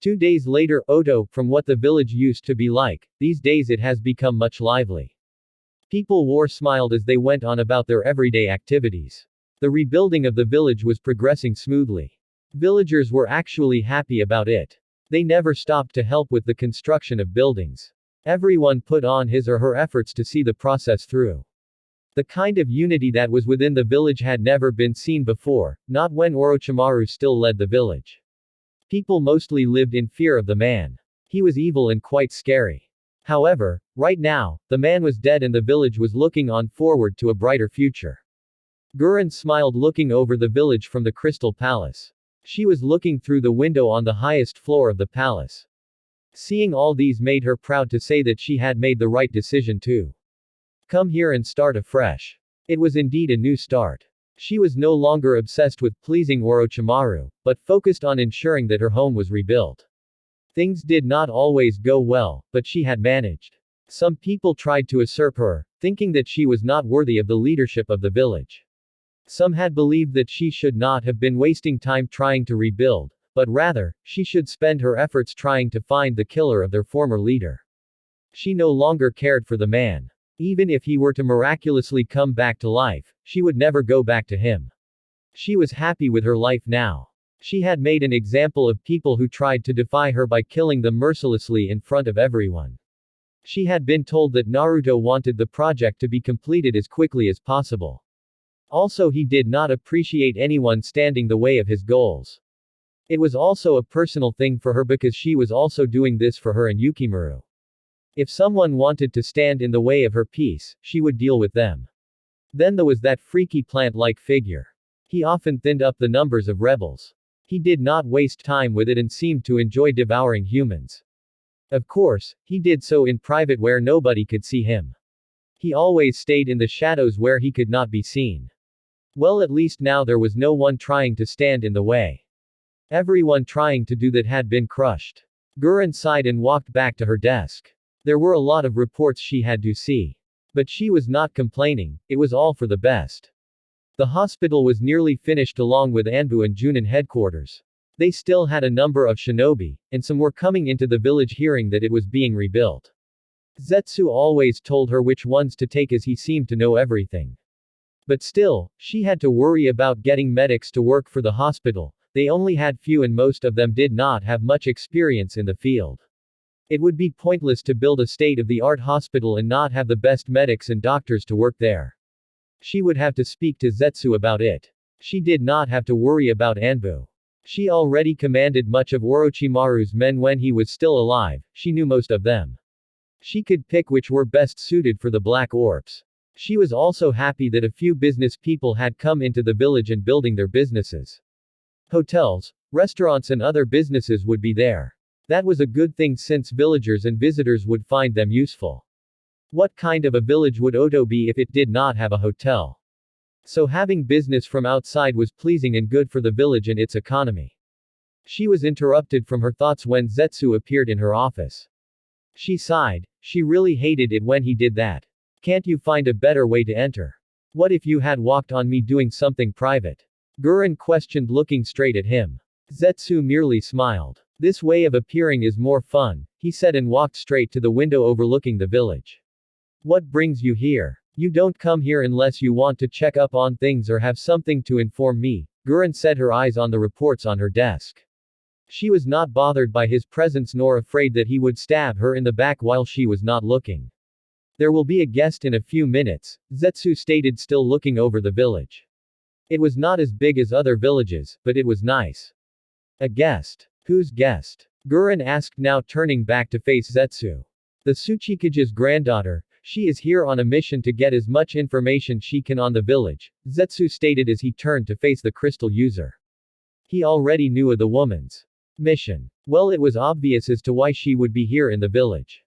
[SPEAKER 1] 2 days later, Oto, from what the village used to be like, these days it has become much lively. People smiled as they went on about their everyday activities. The rebuilding of the village was progressing smoothly. Villagers were actually happy about it. They never stopped to help with the construction of buildings. Everyone put on his or her efforts to see the process through. The kind of unity that was within the village had never been seen before, not when Orochimaru still led the village. People mostly lived in fear of the man. He was evil and quite scary. However, right now, the man was dead and the village was looking on forward to a brighter future. Gurren smiled, looking over the village from the Crystal Palace. She was looking through the window on the highest floor of the palace. Seeing all these made her proud to say that she had made the right decision to come here and start afresh. It was indeed a new start. She was no longer obsessed with pleasing Orochimaru, but focused on ensuring that her home was rebuilt. Things did not always go well, but she had managed. Some people tried to usurp her, thinking that she was not worthy of the leadership of the village. Some had believed that she should not have been wasting time trying to rebuild, but rather, she should spend her efforts trying to find the killer of their former leader. She no longer cared for the man. Even if he were to miraculously come back to life, she would never go back to him. She was happy with her life now. She had made an example of people who tried to defy her by killing them mercilessly in front of everyone. She had been told that Naruto wanted the project to be completed as quickly as possible. Also, he did not appreciate anyone standing the way of his goals. It was also a personal thing for her because she was also doing this for her and Yukimaru. If someone wanted to stand in the way of her peace, she would deal with them. Then there was that freaky plant-like figure. He often thinned up the numbers of rebels. He did not waste time with it and seemed to enjoy devouring humans. Of course, he did so in private where nobody could see him. He always stayed in the shadows where he could not be seen. Well, at least now there was no one trying to stand in the way. Everyone trying to do that had been crushed. Gurren sighed and walked back to her desk. There were a lot of reports she had to see. But she was not complaining, it was all for the best. The hospital was nearly finished along with Anbu and Junin headquarters. They still had a number of shinobi, and some were coming into the village hearing that it was being rebuilt. Zetsu always told her which ones to take as he seemed to know everything. But still, she had to worry about getting medics to work for the hospital. They only had few and most of them did not have much experience in the field. It would be pointless to build a state-of-the-art hospital and not have the best medics and doctors to work there. She would have to speak to Zetsu about it. She did not have to worry about Anbu. She already commanded much of Orochimaru's men when he was still alive, she knew most of them. She could pick which were best suited for the Black Orbs. She was also happy that a few business people had come into the village and building their businesses. Hotels, restaurants and other businesses would be there. That was a good thing since villagers and visitors would find them useful. What kind of a village would Oto be if it did not have a hotel? So having business from outside was pleasing and good for the village and its economy. She was interrupted from her thoughts when Zetsu appeared in her office. She sighed. She really hated it when he did that. Can't you find a better way to enter? What if you had walked on me doing something private? Gurren questioned, looking straight at him. Zetsu merely smiled. This way of appearing is more fun, he said and walked straight to the window overlooking the village. What brings you here? You don't come here unless you want to check up on things or have something to inform me, Gurren said, her eyes on the reports on her desk. She was not bothered by his presence nor afraid that he would stab her in the back while she was not looking. There will be a guest in a few minutes, Zetsu stated, still looking over the village. It was not as big as other villages, but it was nice. A guest? Whose guest? Gurren asked, now turning back to face Zetsu. The Tsuchikage's granddaughter. She is here on a mission to get as much information she can on the village, Zetsu stated as he turned to face the crystal user. He already knew of the woman's mission. Well, it was obvious as to why she would be here in the village.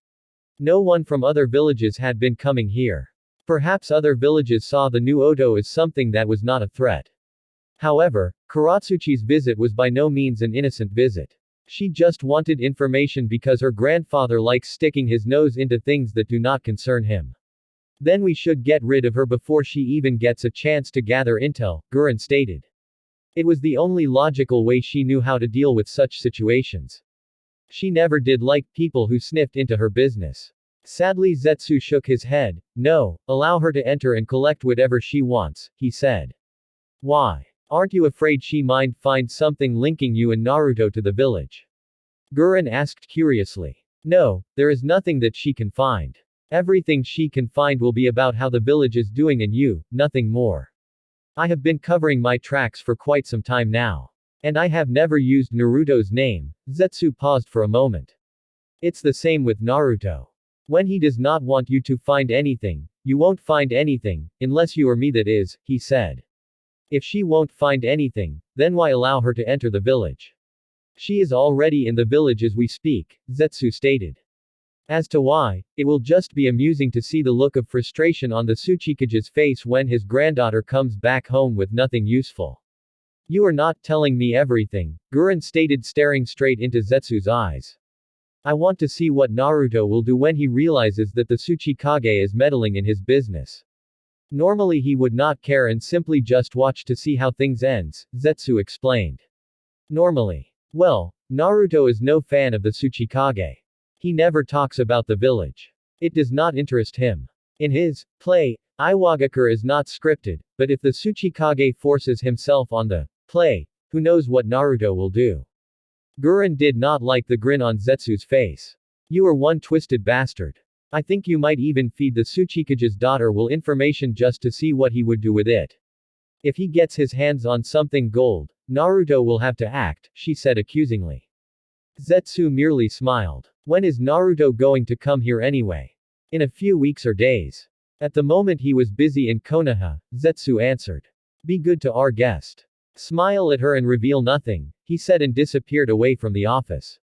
[SPEAKER 1] No one from other villages had been coming here. Perhaps other villages saw the new Oto as something that was not a threat. However, Karatsuchi's visit was by no means an innocent visit. She just wanted information because her grandfather likes sticking his nose into things that do not concern him. Then we should get rid of her before she even gets a chance to gather intel, Gurren stated. It was the only logical way she knew how to deal with such situations. She never did like people who sniffed into her business. Sadly, Zetsu shook his head. No, allow her to enter and collect whatever she wants, he said. Why? Aren't you afraid she might find something linking you and Naruto to the village? Gurren asked curiously. No, there is nothing that she can find. Everything she can find will be about how the village is doing and you, nothing more. I have been covering my tracks for quite some time now. And I have never used Naruto's name. Zetsu paused for a moment. It's the same with Naruto. When he does not want you to find anything, you won't find anything, unless you or me, that is, he said. If she won't find anything, then why allow her to enter the village? She is already in the village as we speak, Zetsu stated. As to why, it will just be amusing to see the look of frustration on the Tsuchikage's face when his granddaughter comes back home with nothing useful. You are not telling me everything, Gurren stated, staring straight into Zetsu's eyes. I want to see what Naruto will do when he realizes that the Tsuchikage is meddling in his business. Normally he would not care and simply just watch to see how things ends, Zetsu explained. Normally. Well, Naruto is no fan of the Tsuchikage. He never talks about the village. It does not interest him. In his play, Iwagakure is not scripted, but if the Tsuchikage forces himself on the play, who knows what Naruto will do. Gurren did not like the grin on Zetsu's face. You are one twisted bastard. I think you might even feed the Tsuchikage's daughter will information just to see what he would do with it. If he gets his hands on something gold, Naruto will have to act, she said accusingly. Zetsu merely smiled. When is Naruto going to come here anyway? In a few weeks or days. At the moment he was busy in Konoha, Zetsu answered. Be good to our guest. Smile at her and reveal nothing, he said and disappeared away from the office.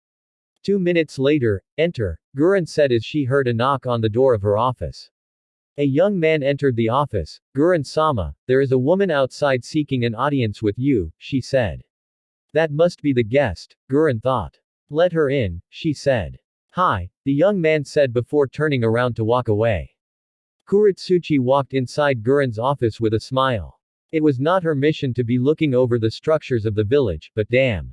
[SPEAKER 1] 2 minutes later, enter, Gurren said as she heard a knock on the door of her office. A young man entered the office. Gurren-sama, there is a woman outside seeking an audience with you, she said. That must be the guest, Gurren thought. Let her in, she said. Hi, the young man said before turning around to walk away. Kuretsuchi walked inside Gurren's office with a smile. It was not her mission to be looking over the structures of the village, but damn.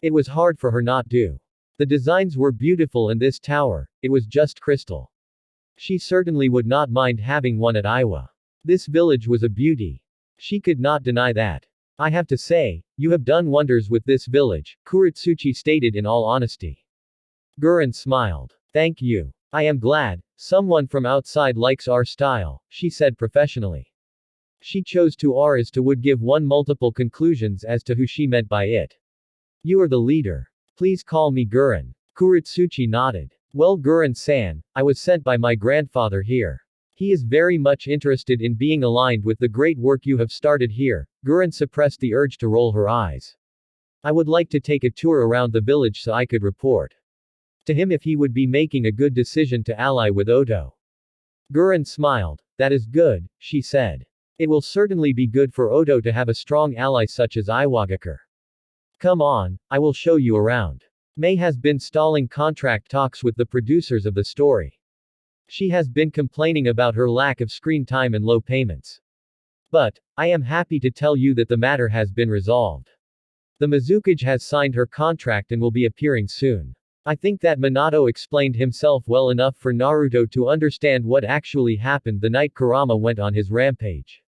[SPEAKER 1] It was hard for her not to. The designs were beautiful and this tower, it was just crystal. She certainly would not mind having one at Iwa. This village was a beauty. She could not deny that. I have to say, you have done wonders with this village, Kuretsuchi stated in all honesty. Gurren smiled. Thank you. I am glad, someone from outside likes our style, she said professionally. She chose to R as to would give one multiple conclusions as to who she meant by it. You are the leader. Please call me Gurren. Kuretsuchi nodded. Well Gurren-san, I was sent by my grandfather here. He is very much interested in being aligned with the great work you have started here. Gurren suppressed the urge to roll her eyes. I would like to take a tour around the village so I could report to him if he would be making a good decision to ally with Oto. Gurren smiled. That is good, she said. It will certainly be good for Oto to have a strong ally such as Iwagakure. Come on, I will show you around. Mei has been stalling contract talks with the producers of the story. She has been complaining about her lack of screen time and low payments. But, I am happy to tell you that the matter has been resolved. The Mizukage has signed her contract and will be appearing soon. I think that Minato explained himself well enough for Naruto to understand what actually happened the night Kurama went on his rampage.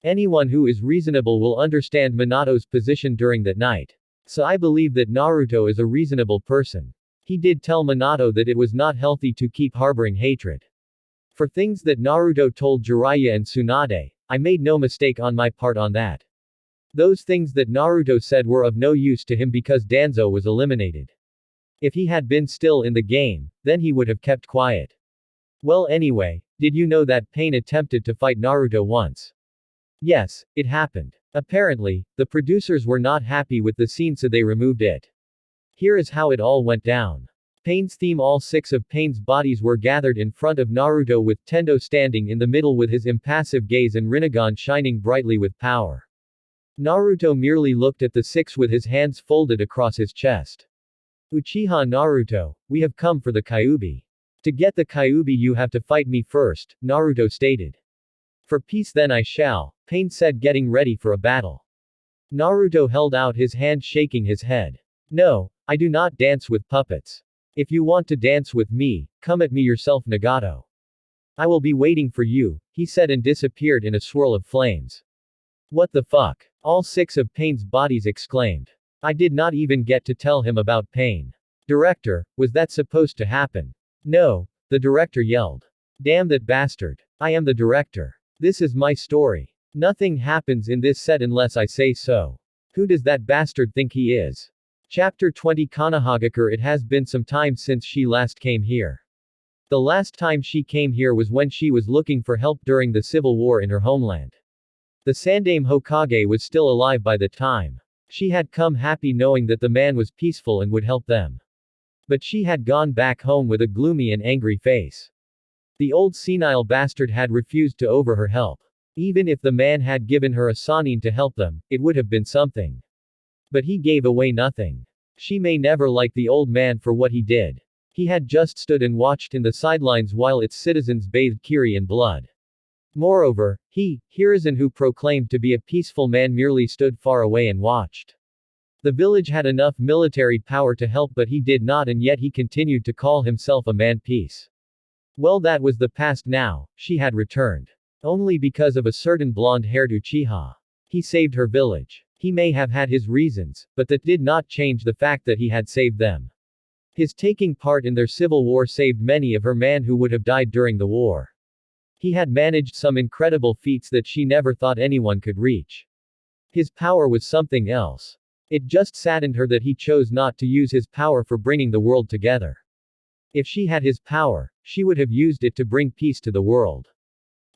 [SPEAKER 1] Anyone who is reasonable will understand Minato's position during that night. So I believe that Naruto is a reasonable person. He did tell Minato that it was not healthy to keep harboring hatred. For things that Naruto told Jiraiya and Tsunade, I made no mistake on my part on that. Those things that Naruto said were of no use to him because Danzo was eliminated. If he had been still in the game, then he would have kept quiet. Well anyway, did you know that Pain attempted to fight Naruto once? Yes, it happened. Apparently, the producers were not happy with the scene so they removed it. Here is how it all went down. Pain's theme. All 6 of Pain's bodies were gathered in front of Naruto with Tendo standing in the middle with his impassive gaze and Rinnegan shining brightly with power. Naruto merely looked at the 6 with his hands folded across his chest. Uchiha Naruto, we have come for the Kyuubi. To get the Kyuubi you have to fight me first, Naruto stated. For peace then I shall, Pain said getting ready for a battle. Naruto held out his hand shaking his head. No, I do not dance with puppets. If you want to dance with me, come at me yourself Nagato. I will be waiting for you, he said and disappeared in a swirl of flames. What the fuck? All 6 of Pain's bodies exclaimed. I did not even get to tell him about Pain. Director, was that supposed to happen? No, the director yelled. Damn that bastard. I am the director. This is my story. Nothing happens in this set unless I say so. Who does that bastard think he is? Chapter 20 Konohagakure. It has been some time since she last came here. The last time she came here was when she was looking for help during the civil war in her homeland. The Sandaime Hokage was still alive by the time. She had come happy knowing that the man was peaceful and would help them. But she had gone back home with a gloomy and angry face. The old senile bastard had refused to offer her help. Even if the man had given her a sannin to help them, it would have been something. But he gave away nothing. She may never like the old man for what he did. He had just stood and watched in the sidelines while its citizens bathed Kiri in blood. Moreover, he, Hiruzen, who proclaimed to be a peaceful man, merely stood far away and watched. The village had enough military power to help, but he did not, and yet he continued to call himself a man-peace. Well, that was the past now. She had returned. Only because of a certain blonde-haired Uchiha. He saved her village. He may have had his reasons, but that did not change the fact that he had saved them. His taking part in their civil war saved many of her men who would have died during the war. He had managed some incredible feats that she never thought anyone could reach. His power was something else. It just saddened her that he chose not to use his power for bringing the world together. If she had his power, she would have used it to bring peace to the world.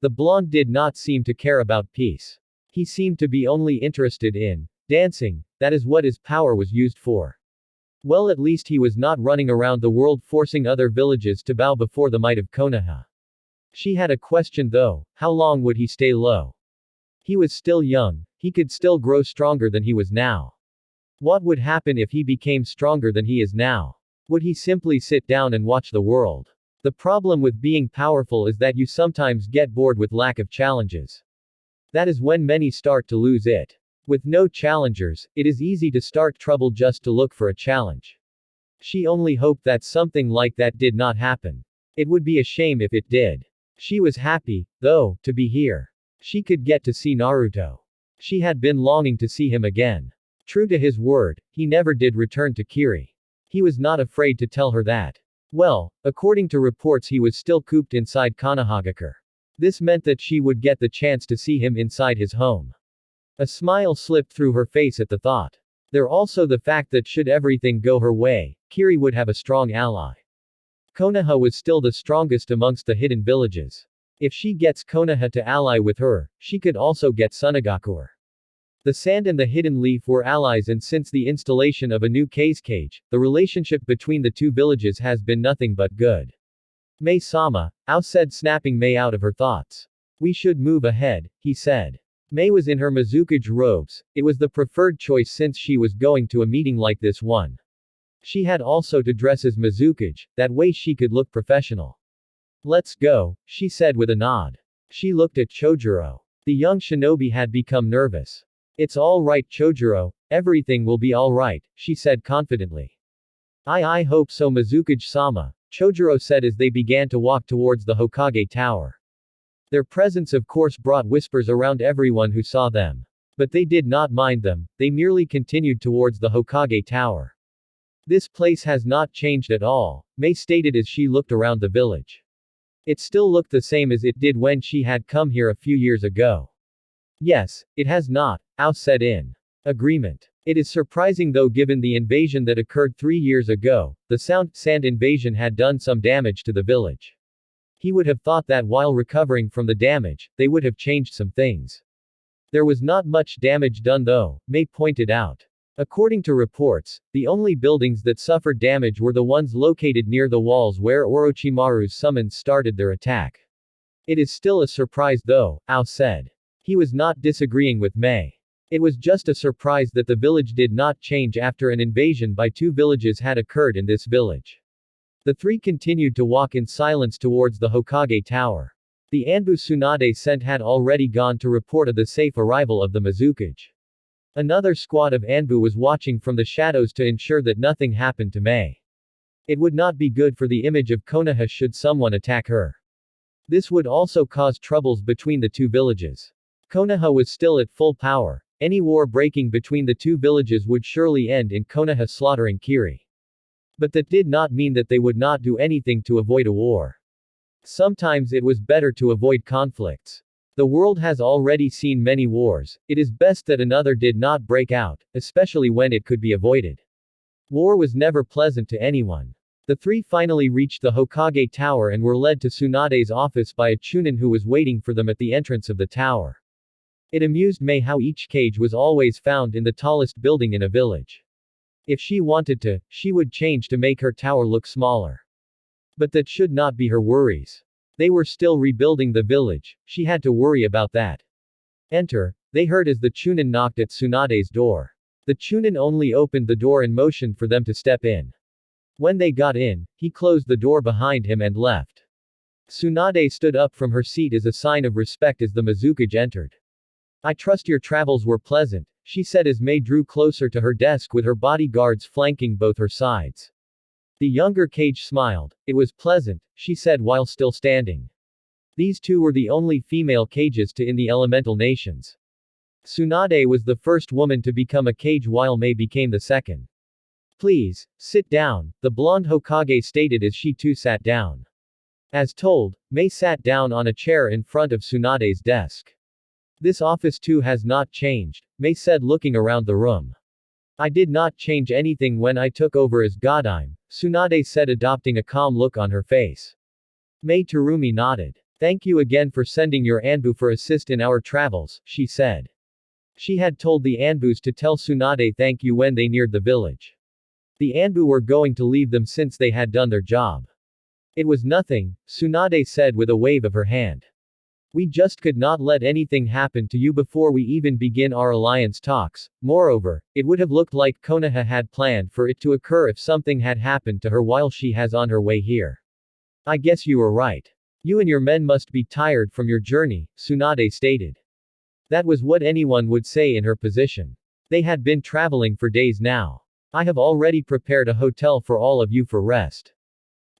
[SPEAKER 1] The blonde did not seem to care about peace. He seemed to be only interested in dancing. That is what his power was used for. Well, at least he was not running around the world forcing other villages to bow before the might of Konoha. She had a question though: how long would he stay low? He was still young, he could still grow stronger than he was now. What would happen if he became stronger than he is now? Would he simply sit down and watch the world? The problem with being powerful is that you sometimes get bored with lack of challenges. That is when many start to lose it. With no challengers, it is easy to start trouble just to look for a challenge. She only hoped that something like that did not happen. It would be a shame if it did. She was happy, though, to be here. She could get to see Naruto. She had been longing to see him again. True to his word, he never did return to Kiri. He was not afraid to tell her that. Well, according to reports, he was still cooped inside Konohagakure. This meant that she would get the chance to see him inside his home. A smile slipped through her face at the thought. There also the fact that should everything go her way, Kiri would have a strong ally. Konoha was still the strongest amongst the hidden villages. If she gets Konoha to ally with her, she could also get Sunagakure. The sand and the hidden leaf were allies, and since the installation of a new cage, the relationship between the two villages has been nothing but good. Mei-sama, Ao said, snapping Mei out of her thoughts. We should move ahead, he said. Mei was in her Mizukage robes. It was the preferred choice since she was going to a meeting like this one. She had also to dress as Mizukage, that way she could look professional. Let's go, she said with a nod. She looked at Chojuro. The young shinobi had become nervous. It's all right, Chojuro, everything will be all right, she said confidently. I hope so, Mizukage-sama, Chojuro said as they began to walk towards the Hokage Tower. Their presence of course brought whispers around everyone who saw them. But they did not mind them, they merely continued towards the Hokage Tower. This place has not changed at all, Mei stated as she looked around the village. It still looked the same as it did when she had come here a few years ago. Yes, it has not, Ao said in agreement. It is surprising though, given the invasion that occurred 3 years ago, the sand invasion had done some damage to the village. He would have thought that while recovering from the damage, they would have changed some things. There was not much damage done though, Mei pointed out. According to reports, the only buildings that suffered damage were the ones located near the walls where Orochimaru's summons started their attack. It is still a surprise though, Ao said. He was not disagreeing with Mei. It was just a surprise that the village did not change after an invasion by 2 villages had occurred in this village. The three continued to walk in silence towards the Hokage Tower. The Anbu Tsunade sent had already gone to report of the safe arrival of the Mizukage. Another squad of Anbu was watching from the shadows to ensure that nothing happened to Mei. It would not be good for the image of Konoha should someone attack her. This would also cause troubles between the 2 villages. Konoha was still at full power. Any war breaking between the 2 villages would surely end in Konoha slaughtering Kiri. But that did not mean that they would not do anything to avoid a war. Sometimes it was better to avoid conflicts. The world has already seen many wars, it is best that another did not break out, especially when it could be avoided. War was never pleasant to anyone. The 3 finally reached the Hokage Tower and were led to Tsunade's office by a chunin who was waiting for them at the entrance of the tower. It amused Mei how each cage was always found in the tallest building in a village. If she wanted to, she would change to make her tower look smaller. But that should not be her worries. They were still rebuilding the village, she had to worry about that. Enter, they heard as the chunin knocked at Tsunade's door. The chunin only opened the door and motioned for them to step in. When they got in, he closed the door behind him and left. Tsunade stood up from her seat as a sign of respect as the Mizukage entered. I trust your travels were pleasant, she said as Mei drew closer to her desk with her bodyguards flanking both her sides. The younger cage smiled. It was pleasant, she said while still standing. These 2 were the only female cages in the elemental nations. Tsunade was the first woman to become a cage while Mei became the second. Please, sit down, the blonde Hokage stated as she too sat down. As told, Mei sat down on a chair in front of Tsunade's desk. This office too has not changed, Mei said looking around the room. I did not change anything when I took over as Godime, Tsunade said adopting a calm look on her face. Mei Terumi nodded. Thank you again for sending your Anbu for assist in our travels, she said. She had told the Anbus to tell Tsunade thank you when they neared the village. The Anbu were going to leave them since they had done their job. It was nothing, Tsunade said with a wave of her hand. We just could not let anything happen to you before we even begin our alliance talks. Moreover, it would have looked like Konoha had planned for it to occur if something had happened to her while she has on her way here. I guess you were right. You and your men must be tired from your journey, Tsunade stated. That was what anyone would say in her position. They had been traveling for days now. I have already prepared a hotel for all of you for rest.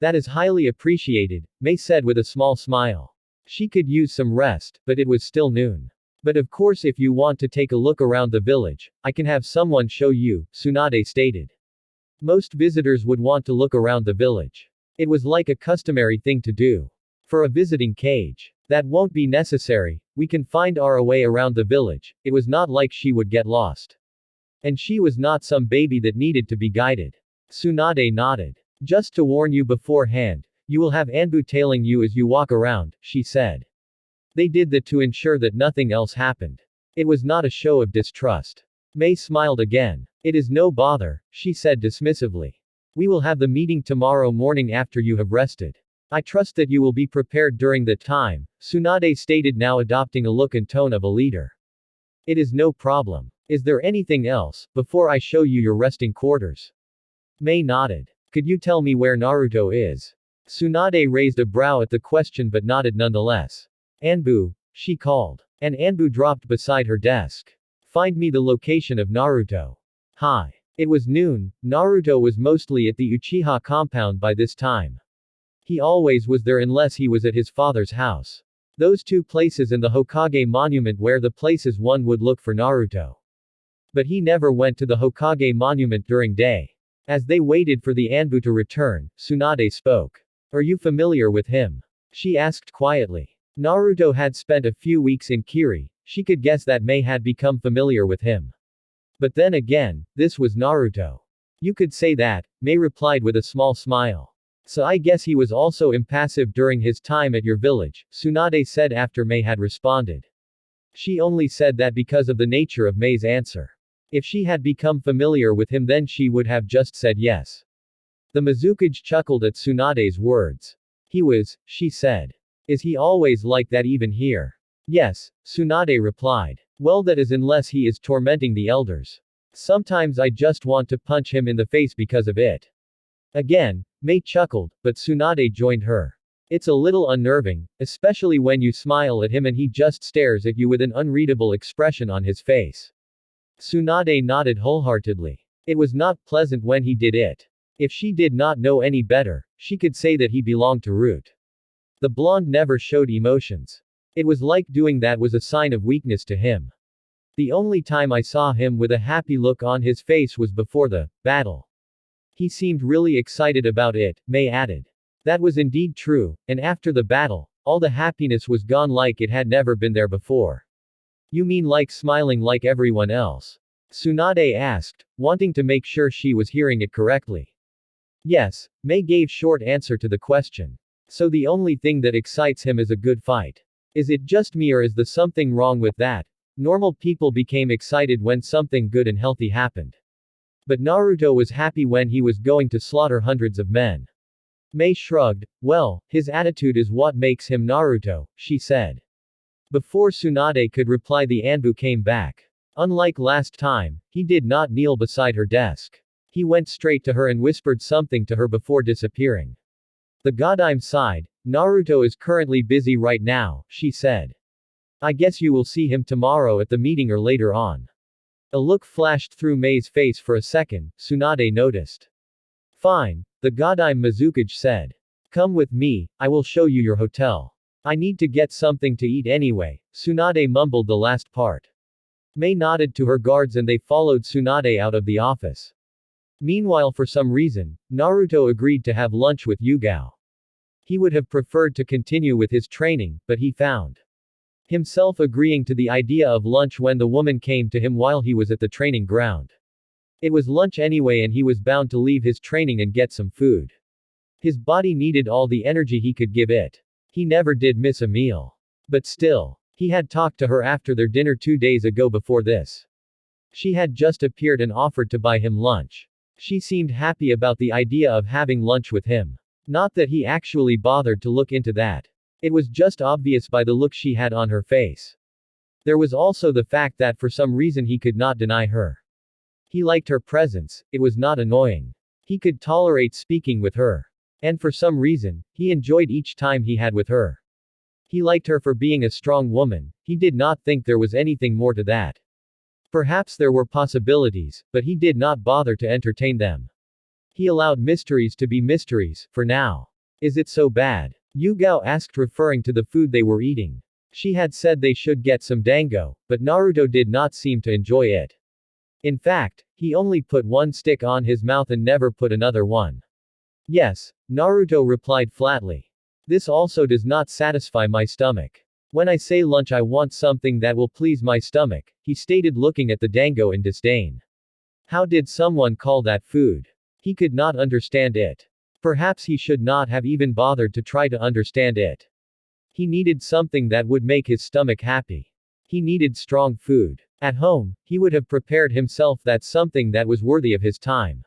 [SPEAKER 1] That is highly appreciated, Mei said with a small smile. She could use some rest, but it was still noon. But of course if you want to take a look around the village, I can have someone show you, Tsunade stated. Most visitors would want to look around the village. It was like a customary thing to do. For a visiting cage. That won't be necessary, we can find our way around the village. It was not like she would get lost. And she was not some baby that needed to be guided. Tsunade nodded. Just to warn you beforehand, you will have Anbu tailing you as you walk around, she said. They did that to ensure that nothing else happened. It was not a show of distrust. Mei smiled again. It is no bother, she said dismissively. We will have the meeting tomorrow morning after you have rested. I trust that you will be prepared during that time, Tsunade stated now adopting a look and tone of a leader. It is no problem. Is there anything else, before I show you your resting quarters? Mei nodded. Could you tell me where Naruto is? Tsunade raised a brow at the question but nodded nonetheless. Anbu, she called. And Anbu dropped beside her desk. Find me the location of Naruto. Hi. It was noon, Naruto was mostly at the Uchiha compound by this time. He always was there unless he was at his father's house. Those two places and the Hokage monument were the places one would look for Naruto. But he never went to the Hokage monument during day. As they waited for the Anbu to return, Tsunade spoke. Are you familiar with him? She asked quietly. Naruto had spent a few weeks in Kiri, she could guess that Mei had become familiar with him. But then again, this was Naruto. You could say that, Mei replied with a small smile. So I guess he was also impassive during his time at your village, Tsunade said after Mei had responded. She only said that because of the nature of Mei's answer. If she had become familiar with him then she would have just said yes. The Mizukage chuckled at Tsunade's words. He was, she said. Is he always like that even here? Yes, Tsunade replied. Well that is unless he is tormenting the elders. Sometimes I just want to punch him in the face because of it. Again, Mei chuckled, but Tsunade joined her. It's a little unnerving, especially when you smile at him and he just stares at you with an unreadable expression on his face. Tsunade nodded wholeheartedly. It was not pleasant when he did it. If she did not know any better, she could say that he belonged to Root. The blonde never showed emotions. It was like doing that was a sign of weakness to him. The only time I saw him with a happy look on his face was before the battle. He seemed really excited about it, Mei added. That was indeed true, and after the battle, all the happiness was gone like it had never been there before. You mean like smiling like everyone else? Tsunade asked, wanting to make sure she was hearing it correctly. Yes, Mei gave short answer to the question. So the only thing that excites him is a good fight. Is it just me or is there something wrong with that? Normal people became excited when something good and healthy happened. But Naruto was happy when he was going to slaughter hundreds of men. Mei shrugged. Well, his attitude is what makes him Naruto, she said. Before Tsunade could reply the Anbu came back. Unlike last time, he did not kneel beside her desk. He went straight to her and whispered something to her before disappearing. The Godime sighed. Naruto is currently busy right now, she said. I guess you will see him tomorrow at the meeting or later on. A look flashed through Mei's face for a second, Tsunade noticed. Fine, the Godime Mizukage said. Come with me, I will show you your hotel. I need to get something to eat anyway, Tsunade mumbled the last part. Mei nodded to her guards and they followed Tsunade out of the office. Meanwhile for some reason, Naruto agreed to have lunch with Yugao. He would have preferred to continue with his training, but he found himself agreeing to the idea of lunch when the woman came to him while he was at the training ground. It was lunch anyway and he was bound to leave his training and get some food. His body needed all the energy he could give it. He never did miss a meal. But still, he had talked to her after their dinner 2 days ago before this. She had just appeared and offered to buy him lunch. She seemed happy about the idea of having lunch with him. Not that he actually bothered to look into that. It was just obvious by the look she had on her face. There was also the fact that for some reason he could not deny her. He liked her presence, it was not annoying. He could tolerate speaking with her. And for some reason, he enjoyed each time he had with her. He liked her for being a strong woman, he did not think there was anything more to that. Perhaps there were possibilities, but he did not bother to entertain them. He allowed mysteries to be mysteries, for now. Is it so bad? Yugao asked, referring to the food they were eating. She had said they should get some dango, but Naruto did not seem to enjoy it. In fact, he only put one stick on his mouth and never put another one. Yes, Naruto replied flatly. This also does not satisfy my stomach. When I say lunch I want something that will please my stomach, he stated, looking at the dango in disdain. How did someone call that food? He could not understand it. Perhaps he should not have even bothered to try to understand it. He needed something that would make his stomach happy. He needed strong food. At home, he would have prepared himself that something that was worthy of his time.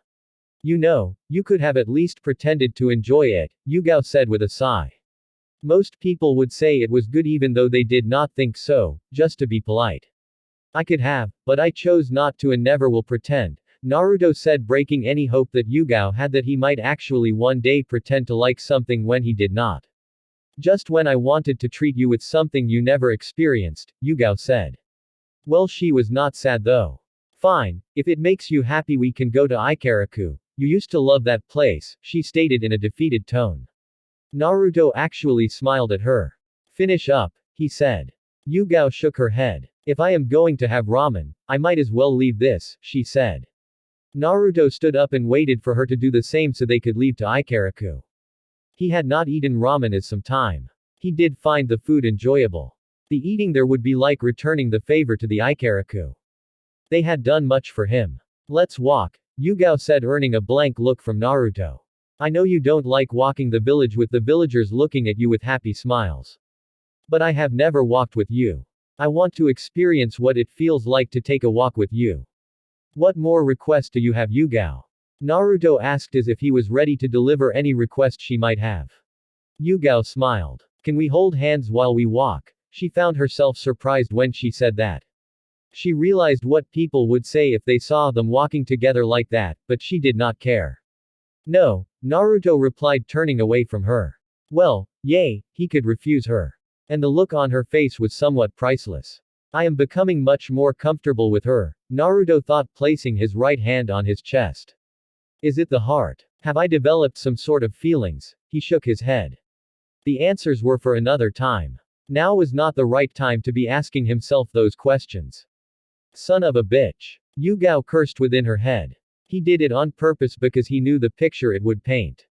[SPEAKER 1] You know, you could have at least pretended to enjoy it, Yugao said with a sigh. Most people would say it was good even though they did not think so, just to be polite. I could have, but I chose not to and never will pretend, Naruto said, breaking any hope that Yugao had that he might actually one day pretend to like something when he did not. Just when I wanted to treat you with something you never experienced, Yugao said. Well, she was not sad though. Fine, if it makes you happy we can go to Ikaraku, you used to love that place, she stated in a defeated tone. Naruto actually smiled at her. Finish up, he said. Yugao shook her head. If I am going to have ramen, I might as well leave this, she said. Naruto stood up and waited for her to do the same so they could leave to Ikaraku. He had not eaten ramen in some time. He did find the food enjoyable. The eating there would be like returning the favor to the Ikaraku. They had done much for him. Let's walk, Yugao said, earning a blank look from Naruto. I know you don't like walking the village with the villagers looking at you with happy smiles. But I have never walked with you. I want to experience what it feels like to take a walk with you. What more request do you have, Yugao? Naruto asked as if he was ready to deliver any request she might have. Yugao smiled. Can we hold hands while we walk? She found herself surprised when she said that. She realized what people would say if they saw them walking together like that, but she did not care. No, Naruto replied, turning away from her. Well, yay, he could refuse her. And the look on her face was somewhat priceless. I am becoming much more comfortable with her, Naruto thought, placing his right hand on his chest. Is it the heart? Have I developed some sort of feelings? He shook his head. The answers were for another time. Now was not the right time to be asking himself those questions. Son of a bitch. Yugao cursed within her head. He did it on purpose because he knew the picture it would paint.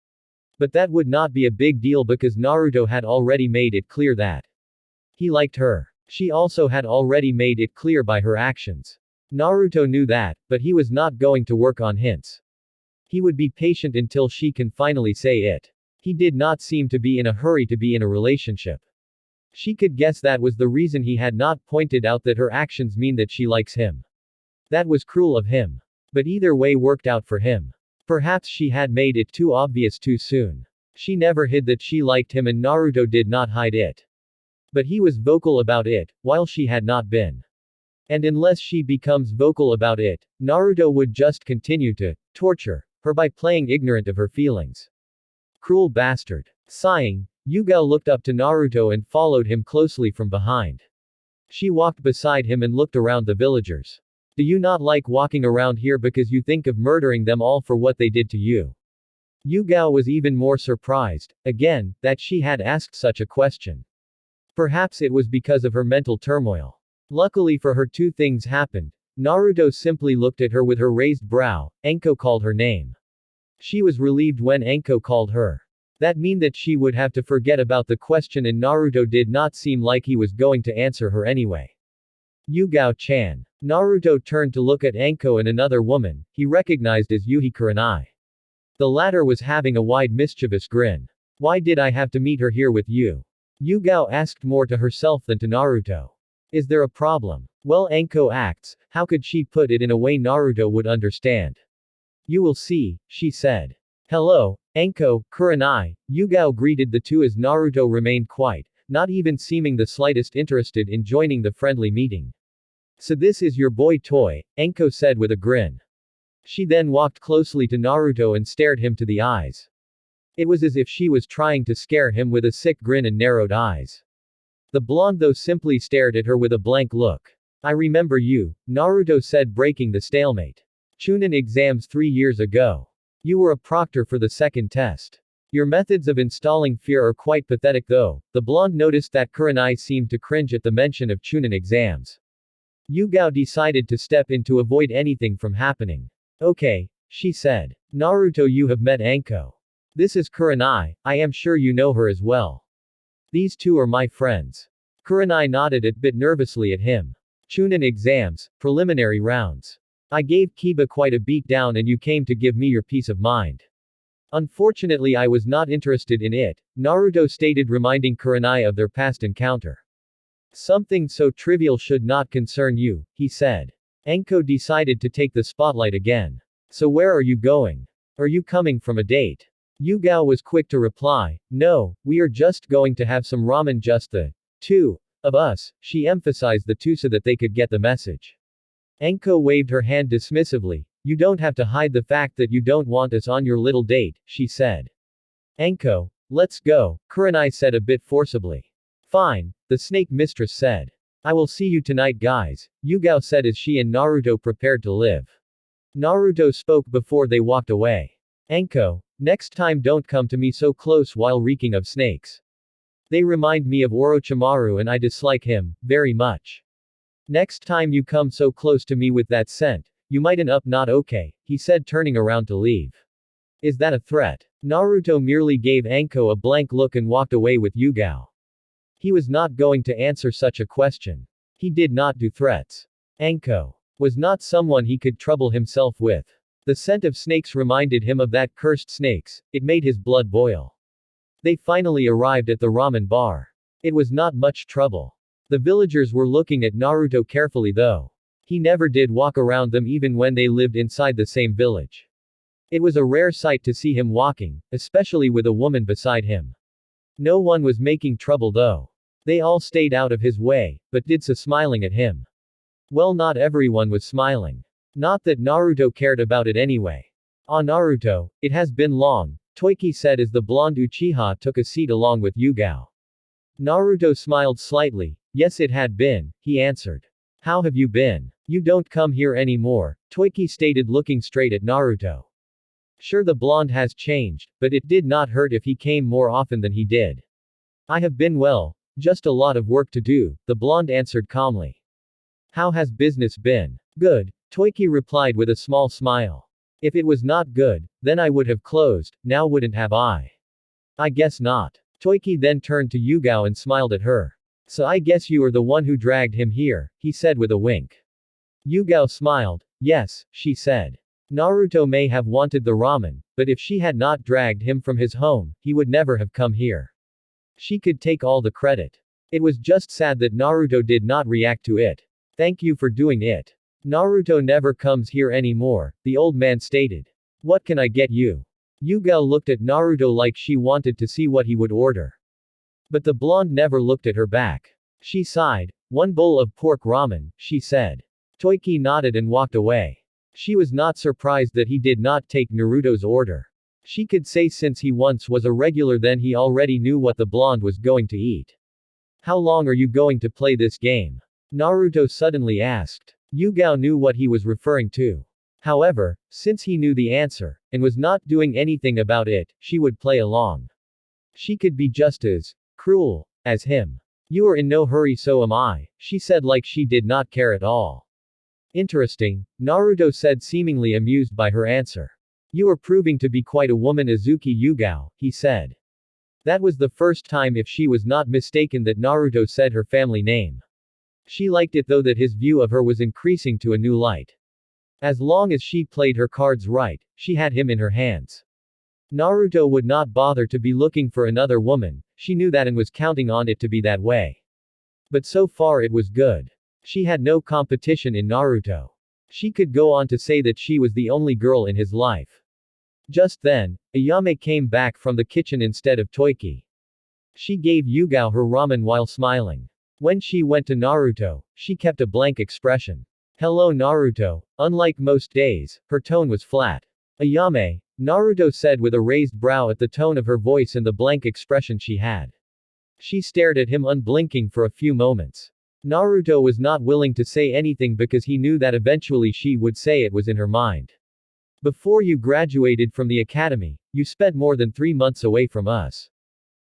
[SPEAKER 1] But that would not be a big deal because Naruto had already made it clear that he liked her. She also had already made it clear by her actions. Naruto knew that, but he was not going to work on hints. He would be patient until she can finally say it. He did not seem to be in a hurry to be in a relationship. She could guess that was the reason he had not pointed out that her actions mean that she likes him. That was cruel of him. But either way worked out for him. Perhaps she had made it too obvious too soon. She never hid that she liked him and Naruto did not hide it. But he was vocal about it, while she had not been. And unless she becomes vocal about it, Naruto would just continue to torture her by playing ignorant of her feelings. Cruel bastard. Sighing, Yugao looked up to Naruto and followed him closely from behind. She walked beside him and looked around the villagers. Do you not like walking around here because you think of murdering them all for what they did to you? Yugao was even more surprised, again, that she had asked such a question. Perhaps it was because of her mental turmoil. Luckily for her, two things happened. Naruto simply looked at her with her raised brow. Enko called her name. She was relieved when Enko called her. That mean that she would have to forget about the question and Naruto did not seem like he was going to answer her anyway. Yugao-chan. Naruto turned to look at Anko and another woman, he recognized as Yuhi Kurenai. The latter was having a wide mischievous grin. Why did I have to meet her here with you? Yugao asked more to herself than to Naruto. Is there a problem? Well, Anko acts, how could she put it in a way Naruto would understand? You will see, she said. Hello, Anko, Kurenai. Yugao greeted the two as Naruto remained quiet, not even seeming the slightest interested in joining the friendly meeting. So this is your boy toy, Anko said with a grin. She then walked closely to Naruto and stared him to the eyes. It was as if she was trying to scare him with a sick grin and narrowed eyes. The blonde though simply stared at her with a blank look. I remember you, Naruto said, breaking the stalemate. Chunin exams 3 years ago. You were a proctor for the second test. Your methods of installing fear are quite pathetic though. The blonde noticed that Kurenai seemed to cringe at the mention of Chunin exams. Yugao decided to step in to avoid anything from happening. Okay, she said. Naruto, you have met Anko. This is Kurenai, I am sure you know her as well. These two are my friends. Kurenai nodded a bit nervously at him. Chunin exams, preliminary rounds. I gave Kiba quite a beat down and you came to give me your peace of mind. Unfortunately I was not interested in it, Naruto stated, reminding Kurenai of their past encounter. Something so trivial should not concern you, he said. Anko decided to take the spotlight again. So where are you going? Are you coming from a date? Yugao was quick to reply, no, we are just going to have some ramen, just the two of us. She emphasized the two so that they could get the message. Anko waved her hand dismissively. You don't have to hide the fact that you don't want us on your little date, she said. Anko, let's go, Kurenai said a bit forcibly. Fine, the snake mistress said. I will see you tonight guys, Yugao said as she and Naruto prepared to leave. Naruto spoke before they walked away. Anko, next time don't come to me so close while reeking of snakes. They remind me of Orochimaru and I dislike him, very much. Next time you come so close to me with that scent, you might end up not okay, he said, turning around to leave. Is that a threat? Naruto merely gave Anko a blank look and walked away with Yugao. He was not going to answer such a question. He did not do threats. Anko was not someone he could trouble himself with. The scent of snakes reminded him of that cursed snakes, it made his blood boil. They finally arrived at the ramen bar. It was not much trouble. The villagers were looking at Naruto carefully though. He never did walk around them even when they lived inside the same village. It was a rare sight to see him walking, especially with a woman beside him. No one was making trouble though. They all stayed out of his way, but did so smiling at him. Well, not everyone was smiling. Not that Naruto cared about it anyway. Ah, Naruto, it has been long, Toiki said as the blonde Uchiha took a seat along with Yugao. Naruto smiled slightly. Yes, it had been, he answered. How have you been? You don't come here anymore, Toiki stated, looking straight at Naruto. Sure, the blonde has changed, but it did not hurt if he came more often than he did. I have been well, just a lot of work to do, the blonde answered calmly. How has business been? Good, Toiki replied with a small smile. If it was not good, then I would have closed, now wouldn't have I? I guess not. Toiki then turned to Yugao and smiled at her. So I guess you are the one who dragged him here, he said with a wink. Yugao smiled. Yes, she said. Naruto may have wanted the ramen, but if she had not dragged him from his home, he would never have come here. She could take all the credit. It was just sad that Naruto did not react to it. Thank you for doing it. Naruto never comes here anymore, the old man stated. What can I get you? Yugao looked at Naruto like she wanted to see what he would order. But the blonde never looked at her back. She sighed. 1 bowl of pork ramen, she said. Toiki nodded and walked away. She was not surprised that he did not take Naruto's order. She could say since he once was a regular then he already knew what the blonde was going to eat. How long are you going to play this game? Naruto suddenly asked. Yugao knew what he was referring to. However, since he knew the answer, and was not doing anything about it, she would play along. She could be just as cruel as him. You are in no hurry, so am I, she said like she did not care at all. Interesting, Naruto said, seemingly amused by her answer. You are proving to be quite a woman, Azuki Yugao, he said. That was the first time, if she was not mistaken, that Naruto said her family name. She liked it though that his view of her was increasing to a new light. As long as she played her cards right, she had him in her hands. Naruto would not bother to be looking for another woman, she knew that and was counting on it to be that way. But so far it was good. She had no competition in Naruto. She could go on to say that she was the only girl in his life. Just then, Ayame came back from the kitchen instead of Toiki. She gave Yugao her ramen while smiling. When she went to Naruto, she kept a blank expression. Hello Naruto. Unlike most days, her tone was flat. Ayame, Naruto said with a raised brow at the tone of her voice and the blank expression she had. She stared at him unblinking for a few moments. Naruto was not willing to say anything because he knew that eventually she would say it was in her mind. Before you graduated from the academy, you spent more than 3 months away from us.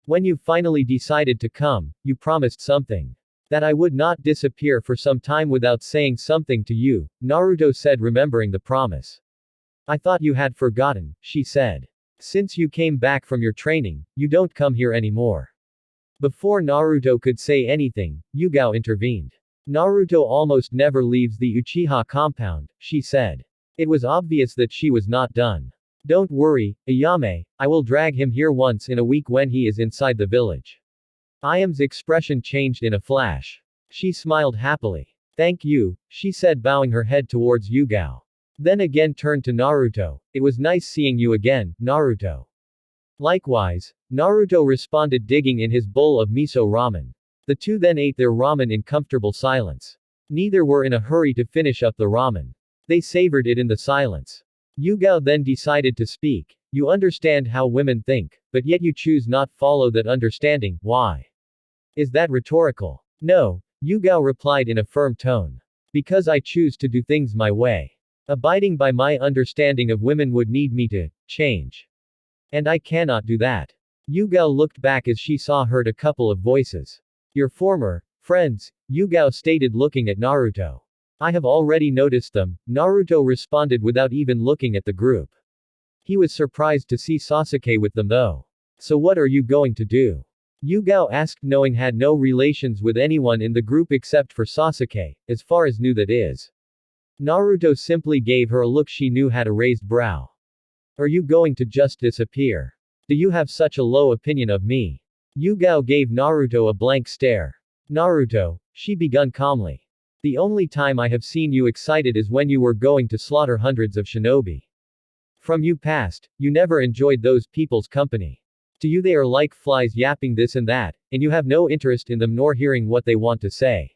[SPEAKER 1] When you finally decided to come, you promised something. That I would not disappear for some time without saying something to you, Naruto said, remembering the promise. I thought you had forgotten, she said. Since you came back from your training, you don't come here anymore. Before Naruto could say anything, Yugao intervened. Naruto almost never leaves the Uchiha compound, she said. It was obvious that she was not done. Don't worry, Ayame, I will drag him here once in a week when he is inside the village. Ayame's expression changed in a flash. She smiled happily. Thank you, she said, bowing her head towards Yugao. Then again turned to Naruto. It was nice seeing you again, Naruto. Likewise, Naruto responded, digging in his bowl of miso ramen. The two then ate their ramen in comfortable silence. Neither were in a hurry to finish up the ramen. They savored it in the silence. Yugao then decided to speak. You understand how women think, but yet you choose not follow that understanding, why? Is that rhetorical? No, Yugao replied in a firm tone. Because I choose to do things my way. Abiding by my understanding of women would need me to change. And I cannot do that. Yugao looked back as she saw heard a couple of voices. Your former friends, Yugao stated, looking at Naruto. I have already noticed them, Naruto responded without even looking at the group. He was surprised to see Sasuke with them though. So what are you going to do? Yugao asked, knowing had no relations with anyone in the group except for Sasuke, as far as knew that is. Naruto simply gave her a look she knew had a raised brow. Are you going to just disappear? Do you have such a low opinion of me? Yugao gave Naruto a blank stare. Naruto, she begun calmly. The only time I have seen you excited is when you were going to slaughter hundreds of shinobi. From you past, you never enjoyed those people's company. To you they are like flies yapping this and that, and you have no interest in them nor hearing what they want to say.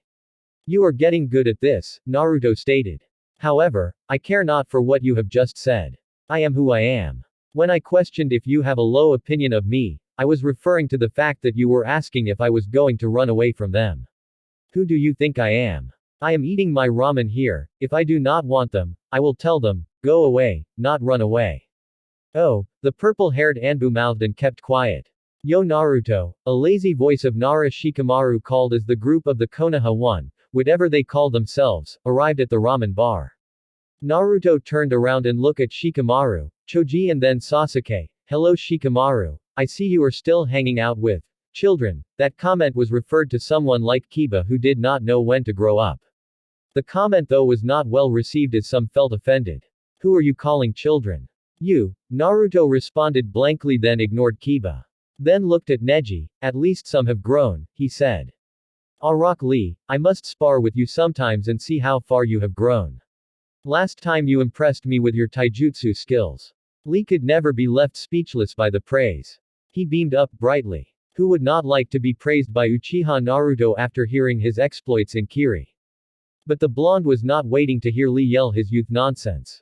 [SPEAKER 1] You are getting good at this, Naruto stated. However, I care not for what you have just said. I am who I am. When I questioned if you have a low opinion of me, I was referring to the fact that you were asking if I was going to run away from them. Who do you think I am? I am eating my ramen here. If I do not want them, I will tell them, go away, not run away. Oh, the purple-haired Anbu mouthed and kept quiet. Yo Naruto, a lazy voice of Nara Shikamaru called as the group of the Konoha 1, whatever they call themselves, arrived at the ramen bar. Naruto turned around and looked at Shikamaru, Choji and then Sasuke. Hello Shikamaru, I see you are still hanging out with children. That comment was referred to someone like Kiba who did not know when to grow up. The comment though was not well received as some felt offended. Who are you calling children? You, Naruto responded blankly, then ignored Kiba. Then looked at Neji. At least some have grown, he said. Rock Lee, I must spar with you sometimes and see how far you have grown. Last time you impressed me with your taijutsu skills. Lee could never be left speechless by the praise. He beamed up brightly. Who would not like to be praised by Uchiha Naruto after hearing his exploits in Kiri? But the blonde was not waiting to hear Lee yell his youth nonsense.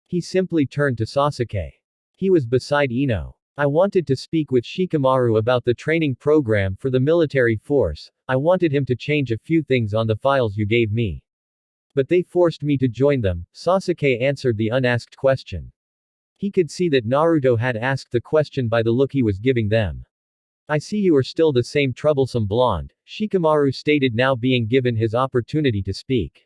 [SPEAKER 1] He simply turned to Sasuke. He was beside Ino. I wanted to speak with Shikamaru about the training program for the military force. I wanted him to change a few things on the files you gave me. But they forced me to join them, Sasuke answered the unasked question. He could see that Naruto had asked the question by the look he was giving them. I see you are still the same troublesome blonde, Shikamaru stated, now being given his opportunity to speak.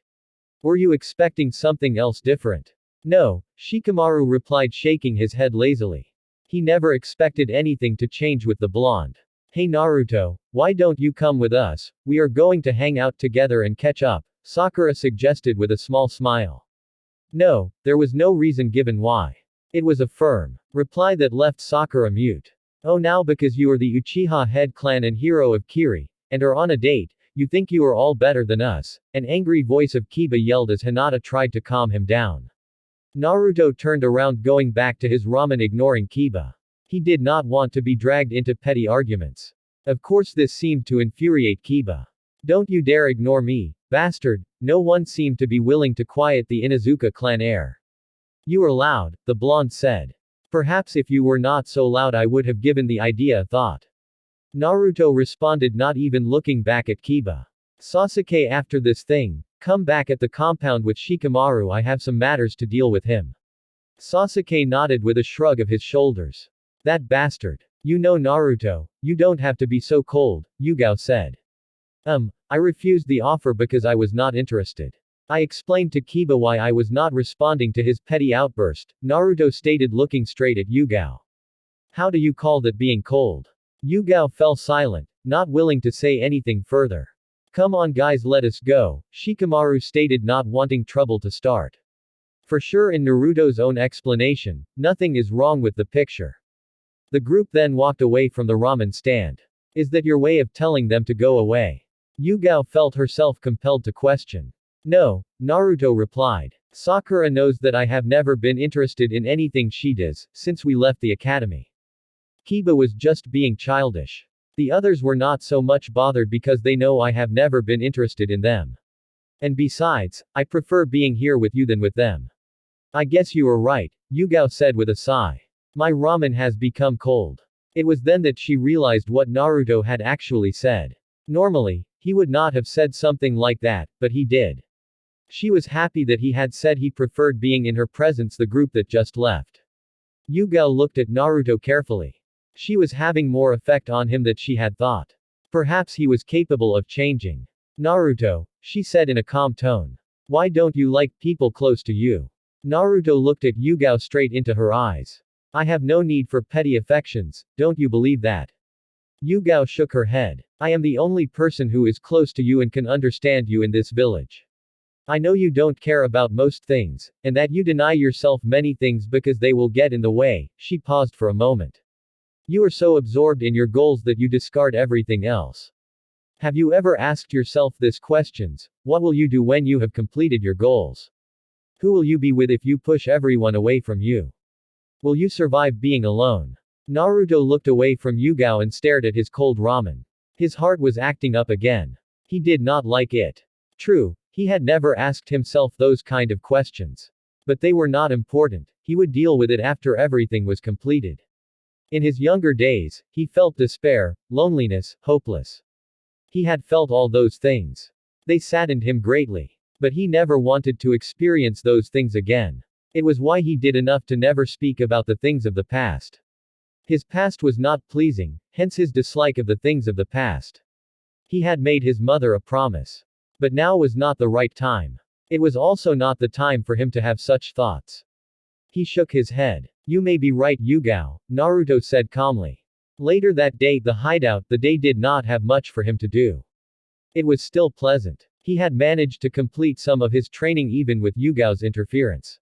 [SPEAKER 1] Were you expecting something else different? No, Shikamaru replied, shaking his head lazily. He never expected anything to change with the blonde. Hey Naruto, why don't you come with us? We are going to hang out together and catch up, Sakura suggested with a small smile. No, there was no reason given why. It was a firm reply that left Sakura mute. Oh, now because you are the Uchiha head clan and hero of Kiri, and are on a date, you think you are all better than us, an angry voice of Kiba yelled as Hinata tried to calm him down. Naruto turned around going back to his ramen ignoring Kiba. He did not want to be dragged into petty arguments. Of course this seemed to infuriate Kiba. Don't you dare ignore me, bastard. No one seemed to be willing to quiet the Inuzuka clan heir. You are loud, the blonde said. Perhaps if you were not so loud I would have given the idea a thought. Naruto responded not even looking back at Kiba. Sasuke after this thing, come back at the compound with Shikamaru, I have some matters to deal with him. Sasuke nodded with a shrug of his shoulders. That bastard. You know Naruto, you don't have to be so cold, Yugao said. I refused the offer because I was not interested. I explained to Kiba why I was not responding to his petty outburst, Naruto stated looking straight at Yugao. How do you call that being cold? Yugao fell silent, not willing to say anything further. Come on guys, let us go, Shikamaru stated, not wanting trouble to start. For sure, in Naruto's own explanation, nothing is wrong with the picture. The group then walked away from the ramen stand. Is that your way of telling them to go away? Yugao felt herself compelled to question. No, Naruto replied. Sakura knows that I have never been interested in anything she does, since we left the academy. Kiba was just being childish. The others were not so much bothered because they know I have never been interested in them. And besides, I prefer being here with you than with them. I guess you are right, Yugao said with a sigh. My ramen has become cold. It was then that she realized what Naruto had actually said. Normally, he would not have said something like that, but he did. She was happy that he had said he preferred being in her presence, the group that just left. Yugao looked at Naruto carefully. She was having more effect on him than she had thought. Perhaps he was capable of changing. Naruto, she said in a calm tone. Why don't you like people close to you? Naruto looked at Yugao straight into her eyes. I have no need for petty affections, don't you believe that? Yugao shook her head. I am the only person who is close to you and can understand you in this village. I know you don't care about most things, and that you deny yourself many things because they will get in the way. She paused for a moment. You are so absorbed in your goals that you discard everything else. Have you ever asked yourself this questions? What will you do when you have completed your goals? Who will you be with if you push everyone away from you? Will you survive being alone? Naruto looked away from Yugao and stared at his cold ramen. His heart was acting up again. He did not like it. True, he had never asked himself those kind of questions. But they were not important, he would deal with it after everything was completed. In his younger days, he felt despair, loneliness, hopeless. He had felt all those things. They saddened him greatly. But he never wanted to experience those things again. It was why he did enough to never speak about the things of the past. His past was not pleasing, hence his dislike of the things of the past. He had made his mother a promise. But now was not the right time. It was also not the time for him to have such thoughts. He shook his head. You may be right, Yugao, Naruto said calmly. Later that day, the hideout, the day did not have much for him to do. It was still pleasant. He had managed to complete some of his training even with Yugao's interference.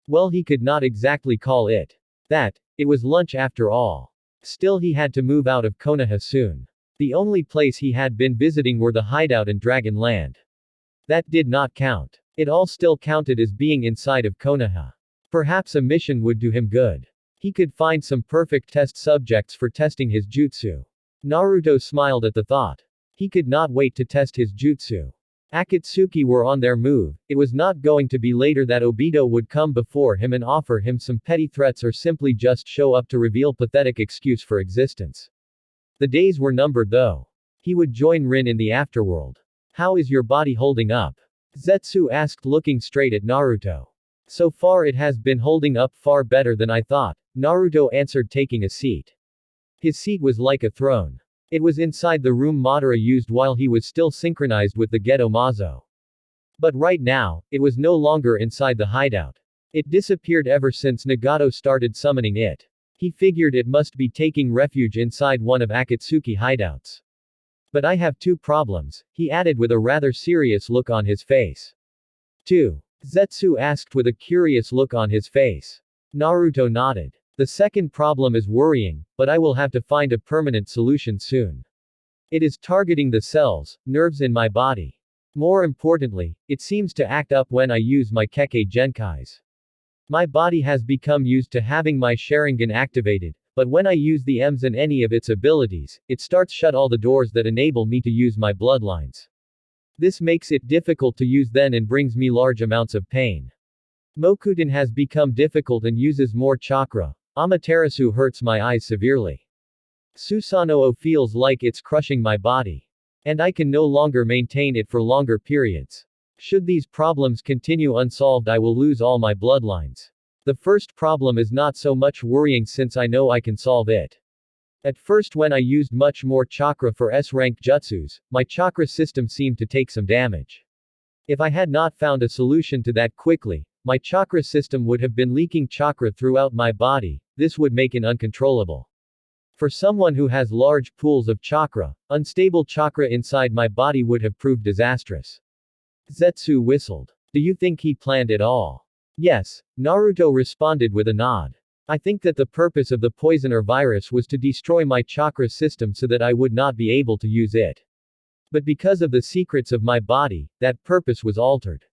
[SPEAKER 1] Well, he could not exactly call it that. It was lunch after all. Still, he had to move out of Konoha soon. The only place he had been visiting were the hideout and Dragon Land. That did not count. It all still counted as being inside of Konoha. Perhaps a mission would do him good. He could find some perfect test subjects for testing his jutsu. Naruto smiled at the thought. He could not wait to test his jutsu. Akatsuki were on their move. It was not going to be later that Obito would come before him and offer him some petty threats or simply just show up to reveal pathetic excuse for existence. The days were numbered though. He would join Rin in the afterworld. How is your body holding up? Zetsu asked looking straight at Naruto. So far it has been holding up far better than I thought, Naruto answered taking a seat. His seat was like a throne. It was inside the room Madara used while he was still synchronized with the Geto Mazo. But right now, it was no longer inside the hideout. It disappeared ever since Nagato started summoning it. He figured it must be taking refuge inside one of Akatsuki hideouts. But I have two problems, he added with a rather serious look on his face. 2. Zetsu asked with a curious look on his face. Naruto nodded. The second problem is worrying, but I will have to find a permanent solution soon. It is targeting the cells, nerves in my body. More importantly, it seems to act up when I use my Kekkei Genkais. My body has become used to having my Sharingan activated, but when I use the M's and any of its abilities, it starts shut all the doors that enable me to use my bloodlines. This makes it difficult to use then and brings me large amounts of pain. Mokuton has become difficult and uses more chakra. Amaterasu hurts my eyes severely. Susanoo feels like it's crushing my body. And I can no longer maintain it for longer periods. Should these problems continue unsolved, I will lose all my bloodlines. The first problem is not so much worrying since I know I can solve it. At first, when I used much more chakra for S-rank jutsus, my chakra system seemed to take some damage. If I had not found a solution to that quickly, my chakra system would have been leaking chakra throughout my body. This would make it uncontrollable. For someone who has large pools of chakra, unstable chakra inside my body would have proved disastrous. Zetsu whistled. Do you think he planned it all? Yes, Naruto responded with a nod. I think that the purpose of the poisoner virus was to destroy my chakra system so that I would not be able to use it. But because of the secrets of my body, that purpose was altered.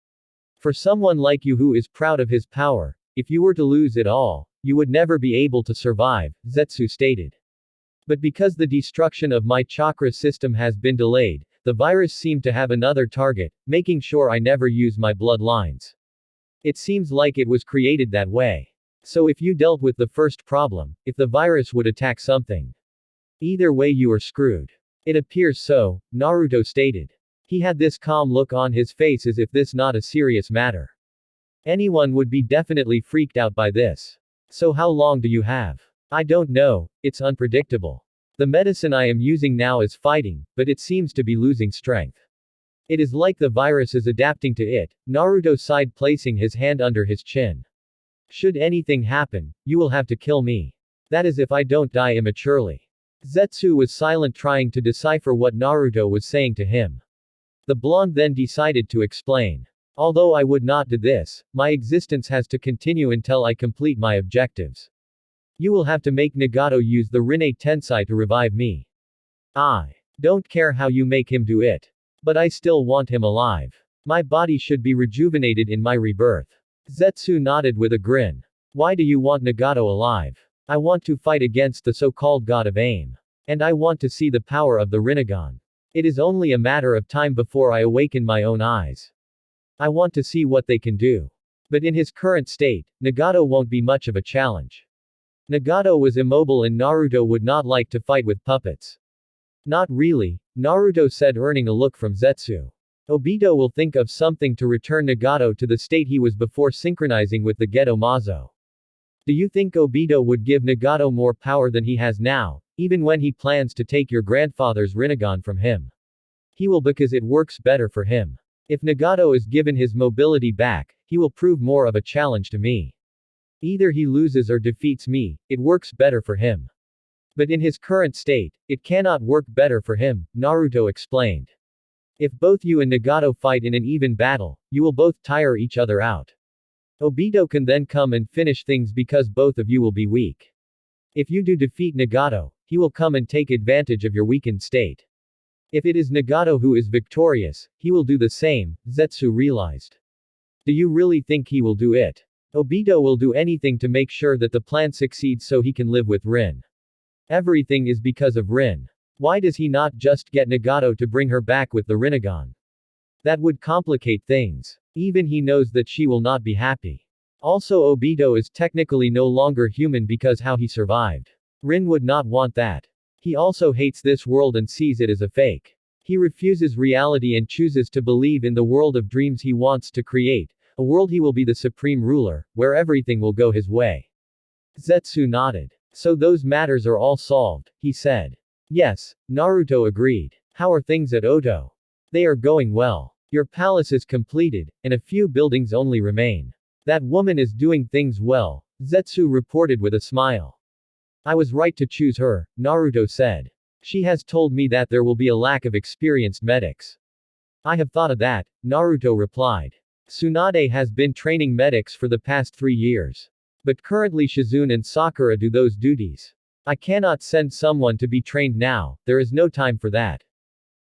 [SPEAKER 1] For someone like you who is proud of his power, if you were to lose it all, you would never be able to survive, Zetsu stated. But because the destruction of my chakra system has been delayed, the virus seemed to have another target, making sure I never use my bloodlines. It seems like it was created that way. So if you dealt with the first problem, if the virus would attack something, either way you are screwed. It appears so, Naruto stated. He had this calm look on his face as if this not a serious matter. Anyone would be definitely freaked out by this. So how long do you have? I don't know, it's unpredictable. The medicine I am using now is fighting, but it seems to be losing strength. It is like the virus is adapting to it, Naruto sighed, placing his hand under his chin. Should anything happen, you will have to kill me. That is if I don't die immaturely. Zetsu was silent, trying to decipher what Naruto was saying to him. The blonde then decided to explain. Although I would not do this, my existence has to continue until I complete my objectives. You will have to make Nagato use the Rinne Tensei to revive me. I don't care how you make him do it. But I still want him alive. My body should be rejuvenated in my rebirth. Zetsu nodded with a grin. Why do you want Nagato alive? I want to fight against the so-called god of aim. And I want to see the power of the Rinnegan. It is only a matter of time before I awaken my own eyes. I want to see what they can do. But in his current state, Nagato won't be much of a challenge. Nagato was immobile and Naruto would not like to fight with puppets. Not really, Naruto said, earning a look from Zetsu. Obito will think of something to return Nagato to the state he was before synchronizing with the Geto Mazo. Do you think Obito would give Nagato more power than he has now, even when he plans to take your grandfather's Rinnegan from him? He will, because it works better for him. If Nagato is given his mobility back, he will prove more of a challenge to me. Either he loses or defeats me, it works better for him. But in his current state, it cannot work better for him, Naruto explained. If both you and Nagato fight in an even battle, you will both tire each other out. Obito can then come and finish things because both of you will be weak. If you do defeat Nagato, he will come and take advantage of your weakened state. If it is Nagato who is victorious, he will do the same, Zetsu realized. Do you really think he will do it? Obito will do anything to make sure that the plan succeeds so he can live with Rin. Everything is because of Rin. Why does he not just get Nagato to bring her back with the Rinnegan? That would complicate things. Even he knows that she will not be happy. Also, Obito is technically no longer human because how he survived. Rin would not want that. He also hates this world and sees it as a fake. He refuses reality and chooses to believe in the world of dreams he wants to create, a world he will be the supreme ruler, where everything will go his way. Zetsu nodded. So those matters are all solved, he said. Yes, Naruto agreed. How are things at Oto? They are going well. Your palace is completed, and a few buildings only remain. That woman is doing things well, Zetsu reported with a smile. I was right to choose her, Naruto said. She has told me that there will be a lack of experienced medics. I have thought of that, Naruto replied. Tsunade has been training medics for the past 3 years. But currently Shizune and Sakura do those duties. I cannot send someone to be trained now, there is no time for that.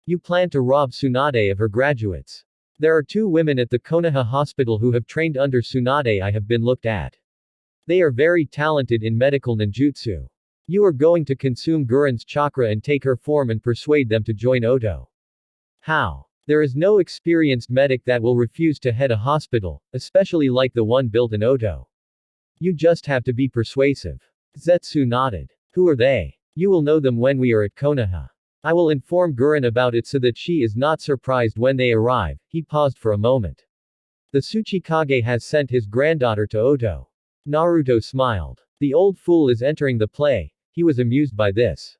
[SPEAKER 1] You plan to rob Tsunade of her graduates. There are 2 women at the Konoha hospital who have trained under Tsunade I have been looked at. They are very talented in medical ninjutsu. You are going to consume Guren's chakra and take her form and persuade them to join Oto. How? There is no experienced medic that will refuse to head a hospital, especially like the one built in Oto. You just have to be persuasive. Zetsu nodded. Who are they? You will know them when we are at Konoha. I will inform Guren about it so that she is not surprised when they arrive. He paused for a moment. The Tsuchikage has sent his granddaughter to Oto. Naruto smiled. The old fool is entering the play. He was amused by this.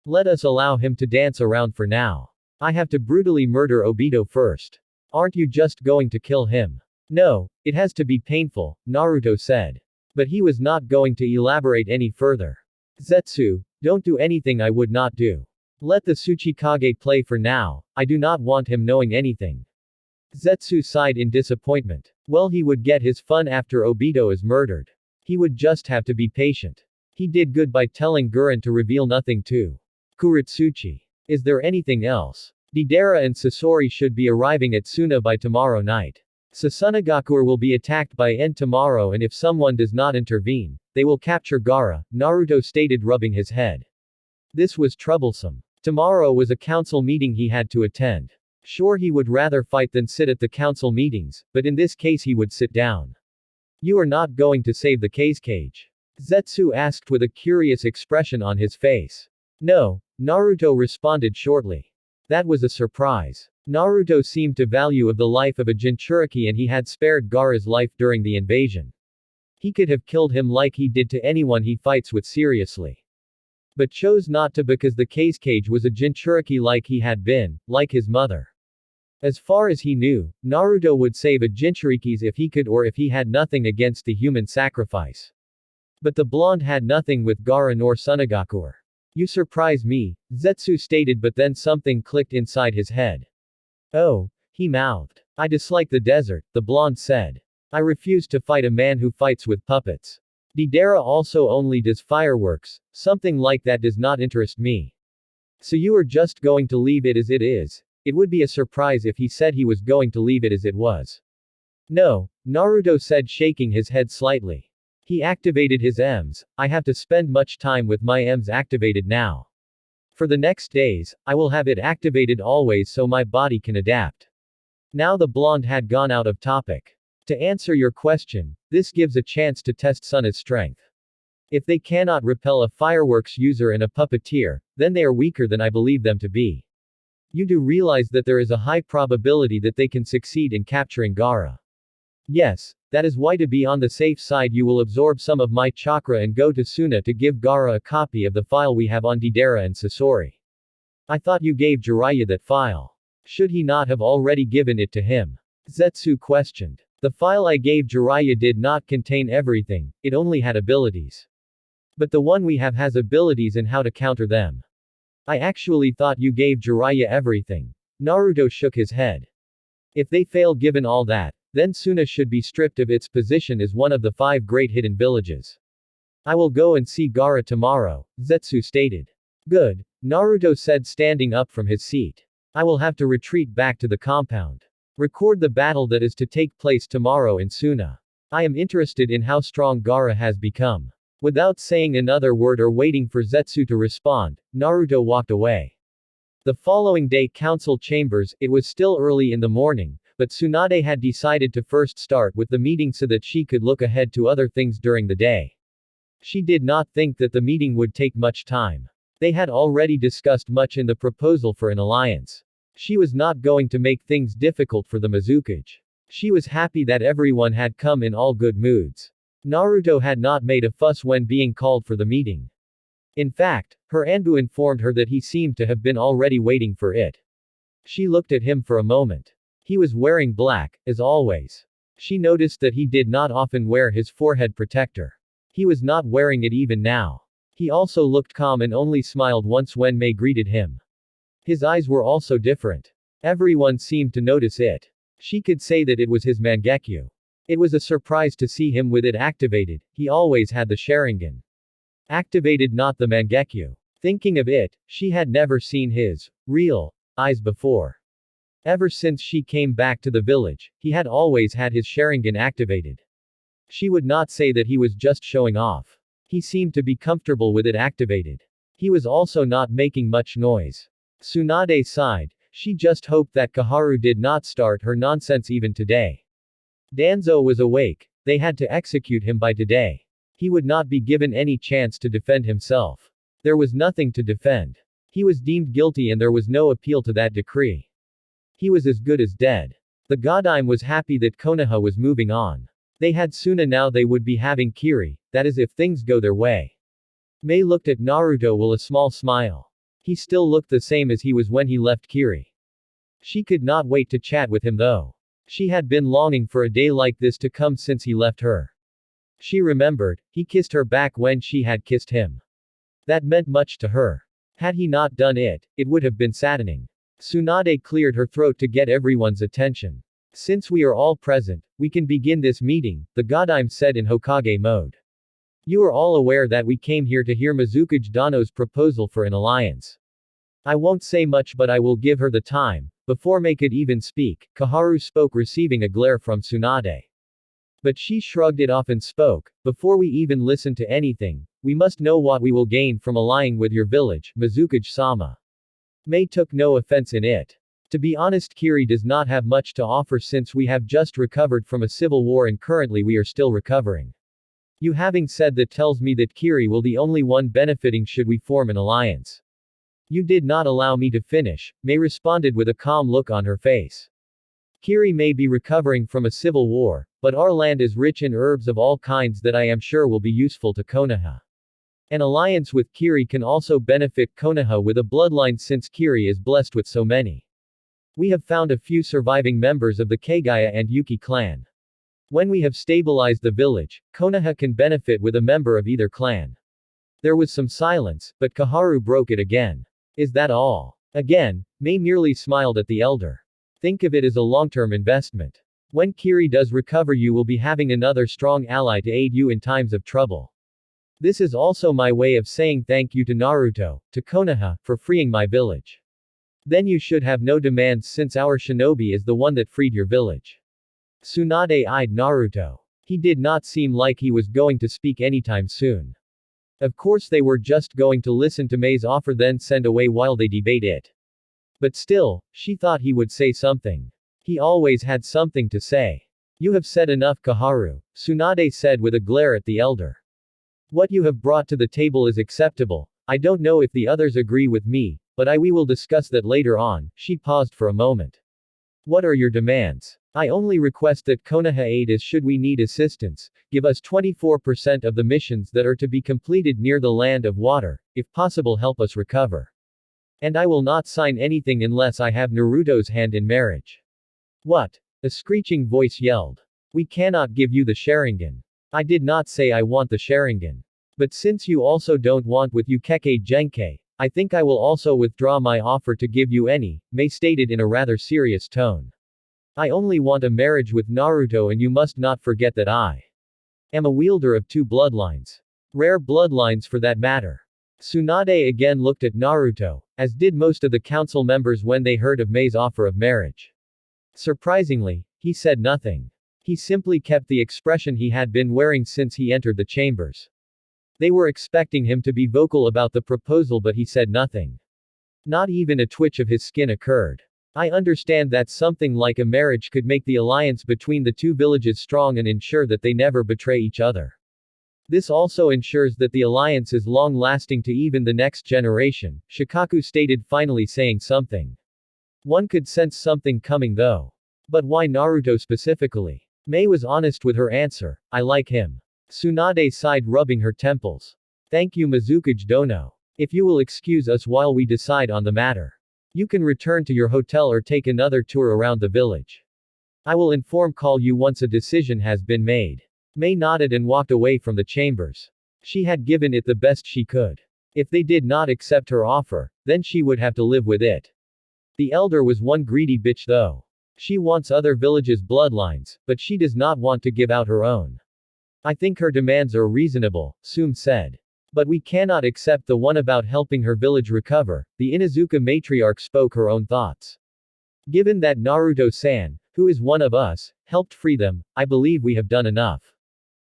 [SPEAKER 1] Let us allow him to dance around for now. I have to brutally murder Obito first. Aren't you just going to kill him? No, it has to be painful, Naruto said. But he was not going to elaborate any further. Zetsu, don't do anything I would not do. Let the Tsuchikage play for now, I do not want him knowing anything. Zetsu sighed in disappointment. Well, he would get his fun after Obito is murdered. He would just have to be patient. He did good by telling Guren to reveal nothing to Kuretsuchi. Is there anything else? Deidara and Sasori should be arriving at Suna by tomorrow night. Sasunogakuer will be attacked by N tomorrow, and if someone does not intervene, they will capture Gaara, Naruto stated, rubbing his head. This was troublesome. Tomorrow was a council meeting he had to attend. Sure, he would rather fight than sit at the council meetings, but in this case he would sit down. You are not going to save the cage? Zetsu asked with a curious expression on his face. No, Naruto responded shortly. That was a surprise. Naruto seemed to value of the life of a Jinchuriki, and he had spared Gaara's life during the invasion. He could have killed him like he did to anyone he fights with seriously. But chose not to because the cage was a Jinchuriki like he had been, like his mother. As far as he knew, Naruto would save a Jinchurikis if he could, or if he had nothing against the human sacrifice. But the blonde had nothing with Gaara nor Tsunogakuer. You surprise me, Zetsu stated, but then something clicked inside his head. Oh, he mouthed. I dislike the desert, the blonde said. I refuse to fight a man who fights with puppets. Deidara also only does fireworks, something like that does not interest me. So you are just going to leave it as it is? It would be a surprise if he said he was going to leave it as it was. No, Naruto said, shaking his head slightly. He activated his Ms. I have to spend much time with my Ms activated now. For the next days, I will have it activated always so my body can adapt. Now the blonde had gone out of topic. To answer your question, this gives a chance to test Suna's strength. If they cannot repel a fireworks user and a puppeteer, then they are weaker than I believe them to be. You do realize that there is a high probability that they can succeed in capturing Gaara. Yes, that is why, to be on the safe side, you will absorb some of my chakra and go to Suna to give Gaara a copy of the file we have on Deidara and Sasori. I thought you gave Jiraiya that file. Should he not have already given it to him? Zetsu questioned. The file I gave Jiraiya did not contain everything, it only had abilities. But the one we have has abilities and how to counter them. I actually thought you gave Jiraiya everything. Naruto shook his head. If they fail given all that, then Suna should be stripped of its position as one of the 5 great hidden villages. I will go and see Gaara tomorrow, Zetsu stated. Good, Naruto said, standing up from his seat. I will have to retreat back to the compound. Record the battle that is to take place tomorrow in Suna. I am interested in how strong Gaara has become. Without saying another word or waiting for Zetsu to respond, Naruto walked away. The following day, council chambers, it was still early in the morning, but Tsunade had decided to first start with the meeting so that she could look ahead to other things during the day. She did not think that the meeting would take much time. They had already discussed much in the proposal for an alliance. She was not going to make things difficult for the Mizukage. She was happy that everyone had come in all good moods. Naruto had not made a fuss when being called for the meeting. In fact, her Anbu informed her that he seemed to have been already waiting for it. She looked at him for a moment. He was wearing black, as always. She noticed that he did not often wear his forehead protector. He was not wearing it even now. He also looked calm and only smiled once when Mei greeted him. His eyes were also different. Everyone seemed to notice it. She could say that it was his Mangekyo. It was a surprise to see him with it activated. He always had the Sharingan activated, not the Mangekyo. Thinking of it, she had never seen his real eyes before. Ever since she came back to the village, he had always had his Sharingan activated. She would not say that he was just showing off. He seemed to be comfortable with it activated. He was also not making much noise. Tsunade sighed. She just hoped that Kaharu did not start her nonsense even today. Danzo was awake. They had to execute him by today. He would not be given any chance to defend himself. There was nothing to defend. He was deemed guilty and there was no appeal to that decree. He was as good as dead. The Godime was happy that Konoha was moving on. They had Suna, now they would be having Kiri, that is if things go their way. Mei looked at Naruto with a small smile. He still looked the same as he was when he left Kiri. She could not wait to chat with him though. She had been longing for a day like this to come since he left her. She remembered, he kissed her back when she had kissed him. That meant much to her. Had he not done it, it would have been saddening. Tsunade cleared her throat to get everyone's attention. Since we are all present, we can begin this meeting, the Godime said in Hokage mode. You are all aware that we came here to hear Mizukage Dano's proposal for an alliance. I won't say much but I will give her the time. Before Mei could even speak, Kaharu spoke, receiving a glare from Tsunade. But she shrugged it off and spoke, before we even listen to anything, we must know what we will gain from allying with your village, Mizukage-sama. Mei took no offense in it. To be honest, Kiri does not have much to offer since we have just recovered from a civil war and currently we are still recovering. You having said that tells me that Kiri will the only one benefiting should we form an alliance. You did not allow me to finish, Mei responded with a calm look on her face. Kiri may be recovering from a civil war, but our land is rich in herbs of all kinds that I am sure will be useful to Konoha. An alliance with Kiri can also benefit Konoha with a bloodline since Kiri is blessed with so many. We have found a few surviving members of the Kagaya and Yuki clan. When we have stabilized the village, Konoha can benefit with a member of either clan. There was some silence, but Kaharu broke it again. Is that all? Again, Mei merely smiled at the elder. Think of it as a long-term investment. When Kiri does recover, you will be having another strong ally to aid you in times of trouble. This is also my way of saying thank you to Naruto, to Konoha, for freeing my village. Then you should have no demands since our shinobi is the one that freed your village. Tsunade eyed Naruto. He did not seem like he was going to speak anytime soon. Of course they were just going to listen to Mei's offer then send away while they debate it. But still, she thought he would say something. He always had something to say. You have said enough, Kaharu, Tsunade said with a glare at the elder. What you have brought to the table is acceptable. I don't know if the others agree with me, but we will discuss that later on. She paused for a moment. What are your demands? I only request that Konoha aid us should we need assistance, give us 24% of the missions that are to be completed near the land of water, if possible help us recover. And I will not sign anything unless I have Naruto's hand in marriage. What? A screeching voice yelled. We cannot give you the Sharingan. I did not say I want the Sharingan. But since you also don't want with Ukeke Genkai, I think I will also withdraw my offer to give you any, Mei stated in a rather serious tone. I only want a marriage with Naruto and you must not forget that I am a wielder of two bloodlines. Rare bloodlines for that matter. Tsunade again looked at Naruto, as did most of the council members when they heard of Mei's offer of marriage. Surprisingly, he said nothing. He simply kept the expression he had been wearing since he entered the chambers. They were expecting him to be vocal about the proposal but he said nothing. Not even a twitch of his skin occurred. I understand that something like a marriage could make the alliance between the two villages strong and ensure that they never betray each other. This also ensures that the alliance is long-lasting to even the next generation, Shikaku stated, finally saying something. One could sense something coming though. But why Naruto specifically? Mei was honest with her answer, I like him. Tsunade sighed, rubbing her temples. Thank you, Mizukage Dono. If you will excuse us while we decide on the matter. You can return to your hotel or take another tour around the village. I will call you once a decision has been made. Mei nodded and walked away from the chambers. She had given it the best she could. If they did not accept her offer, then she would have to live with it. The elder was one greedy bitch though. She wants other villages' bloodlines, but she does not want to give out her own. I think her demands are reasonable, Sum said. But we cannot accept the one about helping her village recover. The Inuzuka matriarch spoke her own thoughts. Given that Naruto-san, who is one of us, helped free them, I believe we have done enough.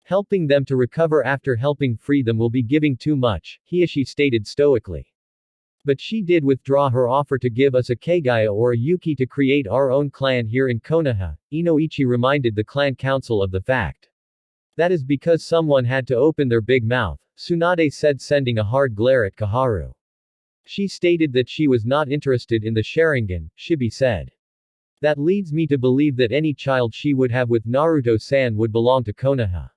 [SPEAKER 1] Helping them to recover after helping free them will be giving too much, Hiashi stated stoically. But she did withdraw her offer to give us a Kagaya or a Yuki to create our own clan here in Konoha. Inoichi reminded the clan council of the fact. That is because someone had to open their big mouth, Tsunade said, sending a hard glare at Kaharu. She stated that she was not interested in the Sharingan, Shibi said. That leads me to believe that any child she would have with Naruto-san would belong to Konoha.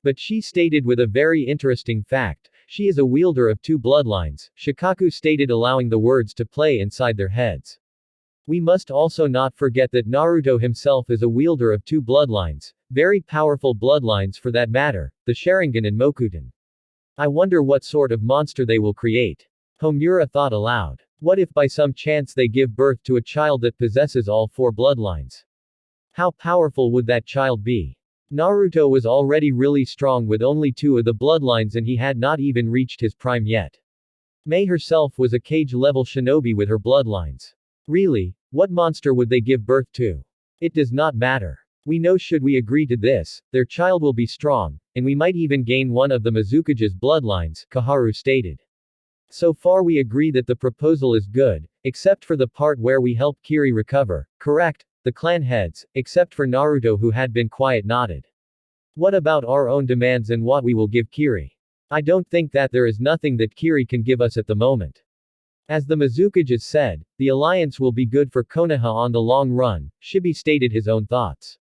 [SPEAKER 1] But she stated with a very interesting fact, she is a wielder of two bloodlines, Shikaku stated, allowing the words to play inside their heads. We must also not forget that Naruto himself is a wielder of two bloodlines, very powerful bloodlines for that matter, the Sharingan and Mokuten. I wonder what sort of monster they will create. Homura thought aloud. What if by some chance they give birth to a child that possesses all four bloodlines? How powerful would that child be? Naruto was already really strong with only two of the bloodlines and he had not even reached his prime yet. Mei herself was a cage-level shinobi with her bloodlines. Really, what monster would they give birth to? It does not matter. We know should we agree to this, their child will be strong, and we might even gain one of the Mizukage's bloodlines, Kaharu stated. So far we agree that the proposal is good, except for the part where we help Kiri recover, correct? The clan heads, except for Naruto who had been quiet, nodded. What about our own demands and what we will give Kiri? I don't think that there is nothing that Kiri can give us at the moment. As the Mizukages said, the alliance will be good for Konoha on the long run, Shibi stated his own thoughts.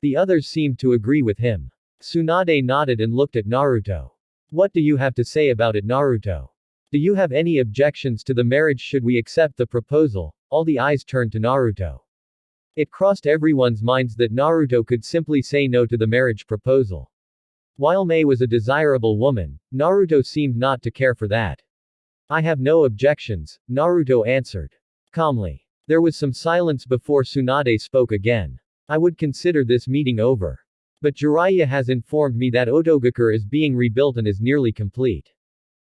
[SPEAKER 1] The others seemed to agree with him. Tsunade nodded and looked at Naruto. What do you have to say about it, Naruto? Do you have any objections to the marriage should we accept the proposal? All the eyes turned to Naruto. It crossed everyone's minds that Naruto could simply say no to the marriage proposal. While Mei was a desirable woman, Naruto seemed not to care for that. I have no objections, Naruto answered. Calmly. There was some silence before Tsunade spoke again. I would consider this meeting over. But Jiraiya has informed me that Otogakure is being rebuilt and is nearly complete.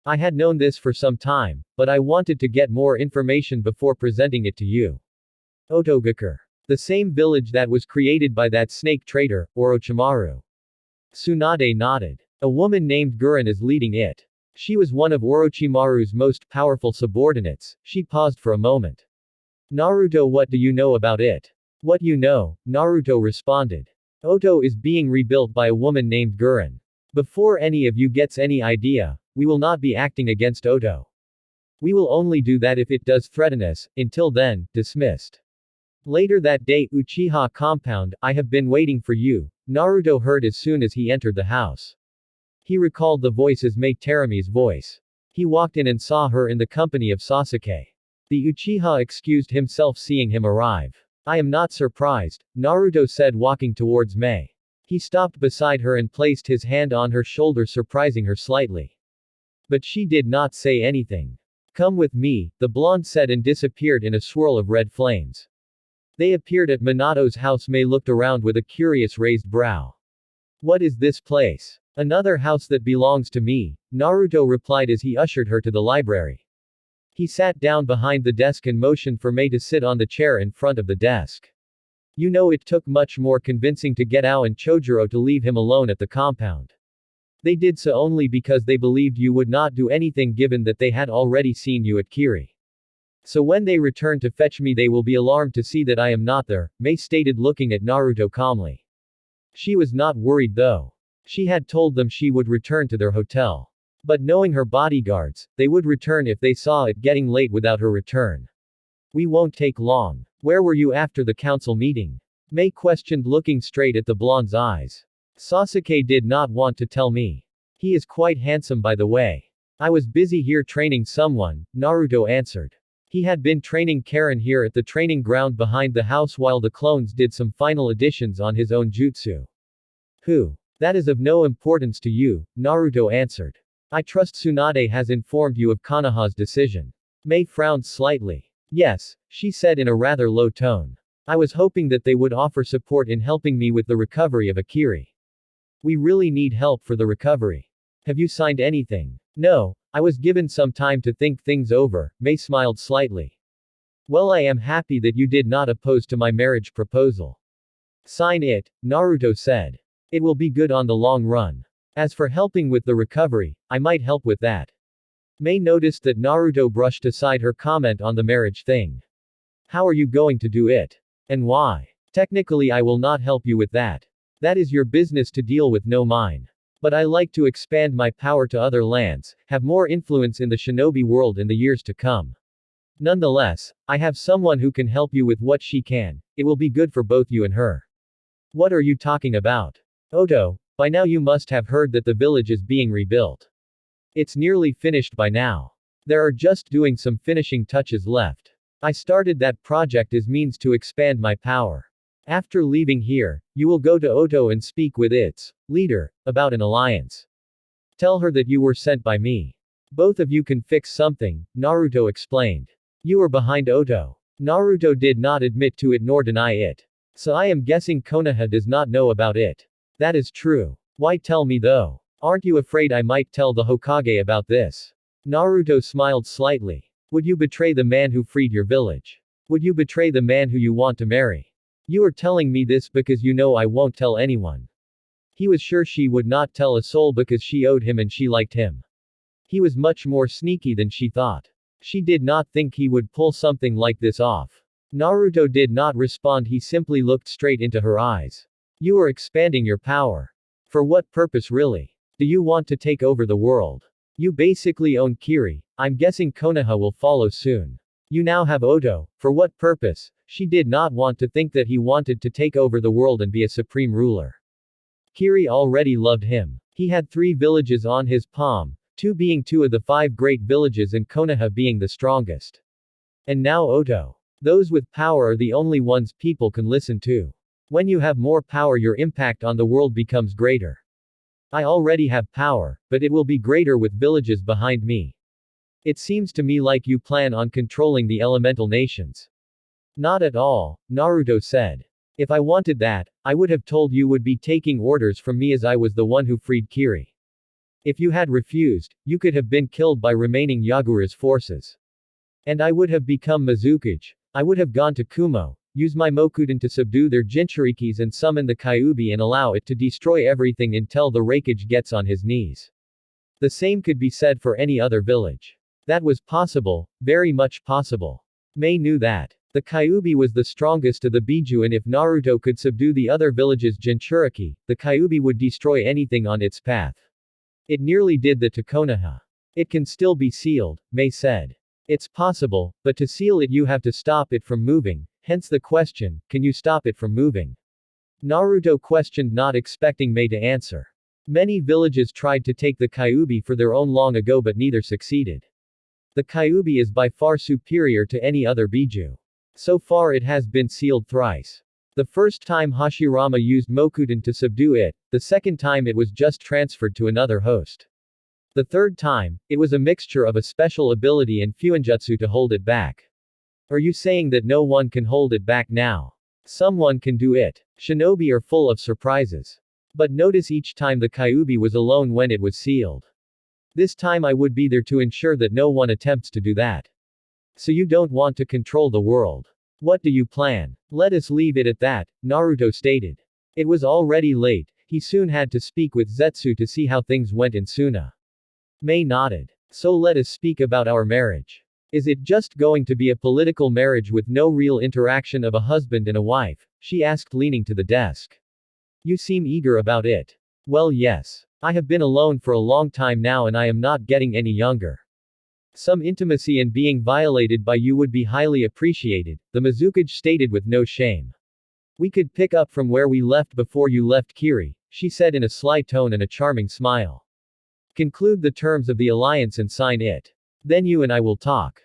[SPEAKER 1] I had known this for some time, but I wanted to get more information before presenting it to you. Otogakure. The same village that was created by that snake trader, Orochimaru. Tsunade nodded. A woman named Guren is leading it. She was one of Orochimaru's most powerful subordinates. She paused for a moment. Naruto, what do you know about it? What you know, Naruto responded. Oto is being rebuilt by a woman named Guren. Before any of you gets any idea, we will not be acting against Oto. We will only do that if it does threaten us, until then, dismissed. Later that day, Uchiha compound, I have been waiting for you, Naruto heard as soon as he entered the house. He recalled the voice as Mei Terami's voice. He walked in and saw her in the company of Sasuke. The Uchiha excused himself seeing him arrive. I am not surprised, Naruto said walking towards Mei. He stopped beside her and placed his hand on her shoulder, surprising her slightly. But she did not say anything. Come with me, the blonde said and disappeared in a swirl of red flames. They appeared at Minato's house. Mei looked around with a curious raised brow. What is this place? Another house that belongs to me, Naruto replied as he ushered her to the library. He sat down behind the desk and motioned for Mei to sit on the chair in front of the desk. You know, it took much more convincing to get Ao and Chojuro to leave him alone at the compound. They did so only because they believed you would not do anything given that they had already seen you at Kiri. So when they return to fetch me they will be alarmed to see that I am not there, Mei stated looking at Naruto calmly. She was not worried though. She had told them she would return to their hotel. But knowing her bodyguards, they would return if they saw it getting late without her return. We won't take long. Where were you after the council meeting? Mei questioned looking straight at the blonde's eyes. Sasuke did not want to tell me. He is quite handsome by the way. I was busy here training someone, Naruto answered. He had been training Karen here at the training ground behind the house while the clones did some final additions on his own jutsu. Who? That is of no importance to you, Naruto answered. I trust Tsunade has informed you of Konoha's decision. Mei frowned slightly. Yes, she said in a rather low tone. I was hoping that they would offer support in helping me with the recovery of Akiri. We really need help for the recovery. Have you signed anything? No, I was given some time to think things over, Mei smiled slightly. Well, I am happy that you did not oppose to my marriage proposal. Sign it, Naruto said. It will be good on the long run. As for helping with the recovery, I might help with that. Mei noticed that Naruto brushed aside her comment on the marriage thing. How are you going to do it? And why? Technically, I will not help you with that. That is your business to deal with, no mine. But I like to expand my power to other lands, have more influence in the shinobi world in the years to come. Nonetheless, I have someone who can help you with what she can. It will be good for both you and her. What are you talking about? Oto, by now you must have heard that the village is being rebuilt. It's nearly finished by now. There are just doing some finishing touches left. I started that project as means to expand my power. After leaving here, you will go to Oto and speak with its leader about an alliance. Tell her that you were sent by me. Both of you can fix something, Naruto explained. You are behind Oto. Naruto did not admit to it nor deny it. So I am guessing Konoha does not know about it. That is true. Why tell me though? Aren't you afraid I might tell the Hokage about this? Naruto smiled slightly. Would you betray the man who freed your village? Would you betray the man who you want to marry? You are telling me this because you know I won't tell anyone. He was sure she would not tell a soul because she owed him and she liked him. He was much more sneaky than she thought. She did not think he would pull something like this off. Naruto did not respond, he simply looked straight into her eyes. You are expanding your power. For what purpose really? Do you want to take over the world? You basically own Kiri, I'm guessing Konoha will follow soon. You now have Oto, for what purpose? She did not want to think that he wanted to take over the world and be a supreme ruler. Kiri already loved him. He had 3 villages on his palm, 2 being 2 of the 5 great villages and Konoha being the strongest. And now Oto. Those with power are the only ones people can listen to. When you have more power, your impact on the world becomes greater. I already have power, but it will be greater with villages behind me. It seems to me like you plan on controlling the elemental nations. Not at all, Naruto said. If I wanted that, I would have told you would be taking orders from me as I was the one who freed Kiri. If you had refused, you could have been killed by remaining Yagura's forces. And I would have become Mizukage. I would have gone to Kumo, use my Mokuden to subdue their Jinchurikis and summon the Kyuubi and allow it to destroy everything until the Raikage gets on his knees. The same could be said for any other village. That was possible, very much possible. Mei knew that. The Kyuubi was the strongest of the Biju, and if Naruto could subdue the other villages' Jinchuriki, the Kyuubi would destroy anything on its path. It nearly did that to Konoha. It can still be sealed, Mei said. It's possible, but to seal it you have to stop it from moving, hence the question, can you stop it from moving? Naruto questioned, not expecting Mei to answer. Many villages tried to take the Kyuubi for their own long ago but neither succeeded. The Kyuubi is by far superior to any other Biju. So far it has been sealed thrice. The first time Hashirama used Mokuden to subdue it, the second time it was just transferred to another host. The third time, it was a mixture of a special ability and Fuinjutsu to hold it back. Are you saying that no one can hold it back now? Someone can do it. Shinobi are full of surprises. But notice each time the Kyuubi was alone when it was sealed. This time I would be there to ensure that no one attempts to do that. So you don't want to control the world. What do you plan? Let us leave it at that, Naruto stated. It was already late, he soon had to speak with Zetsu to see how things went in Suna. Mei nodded. So let us speak about our marriage. Is it just going to be a political marriage with no real interaction of a husband and a wife? She asked, leaning to the desk. You seem eager about it. Well, yes. I have been alone for a long time now and I am not getting any younger. Some intimacy and being violated by you would be highly appreciated, the Mizukage stated with no shame. We could pick up from where we left before you left Kiri, she said in a sly tone and a charming smile. Conclude the terms of the alliance and sign it. Then you and I will talk.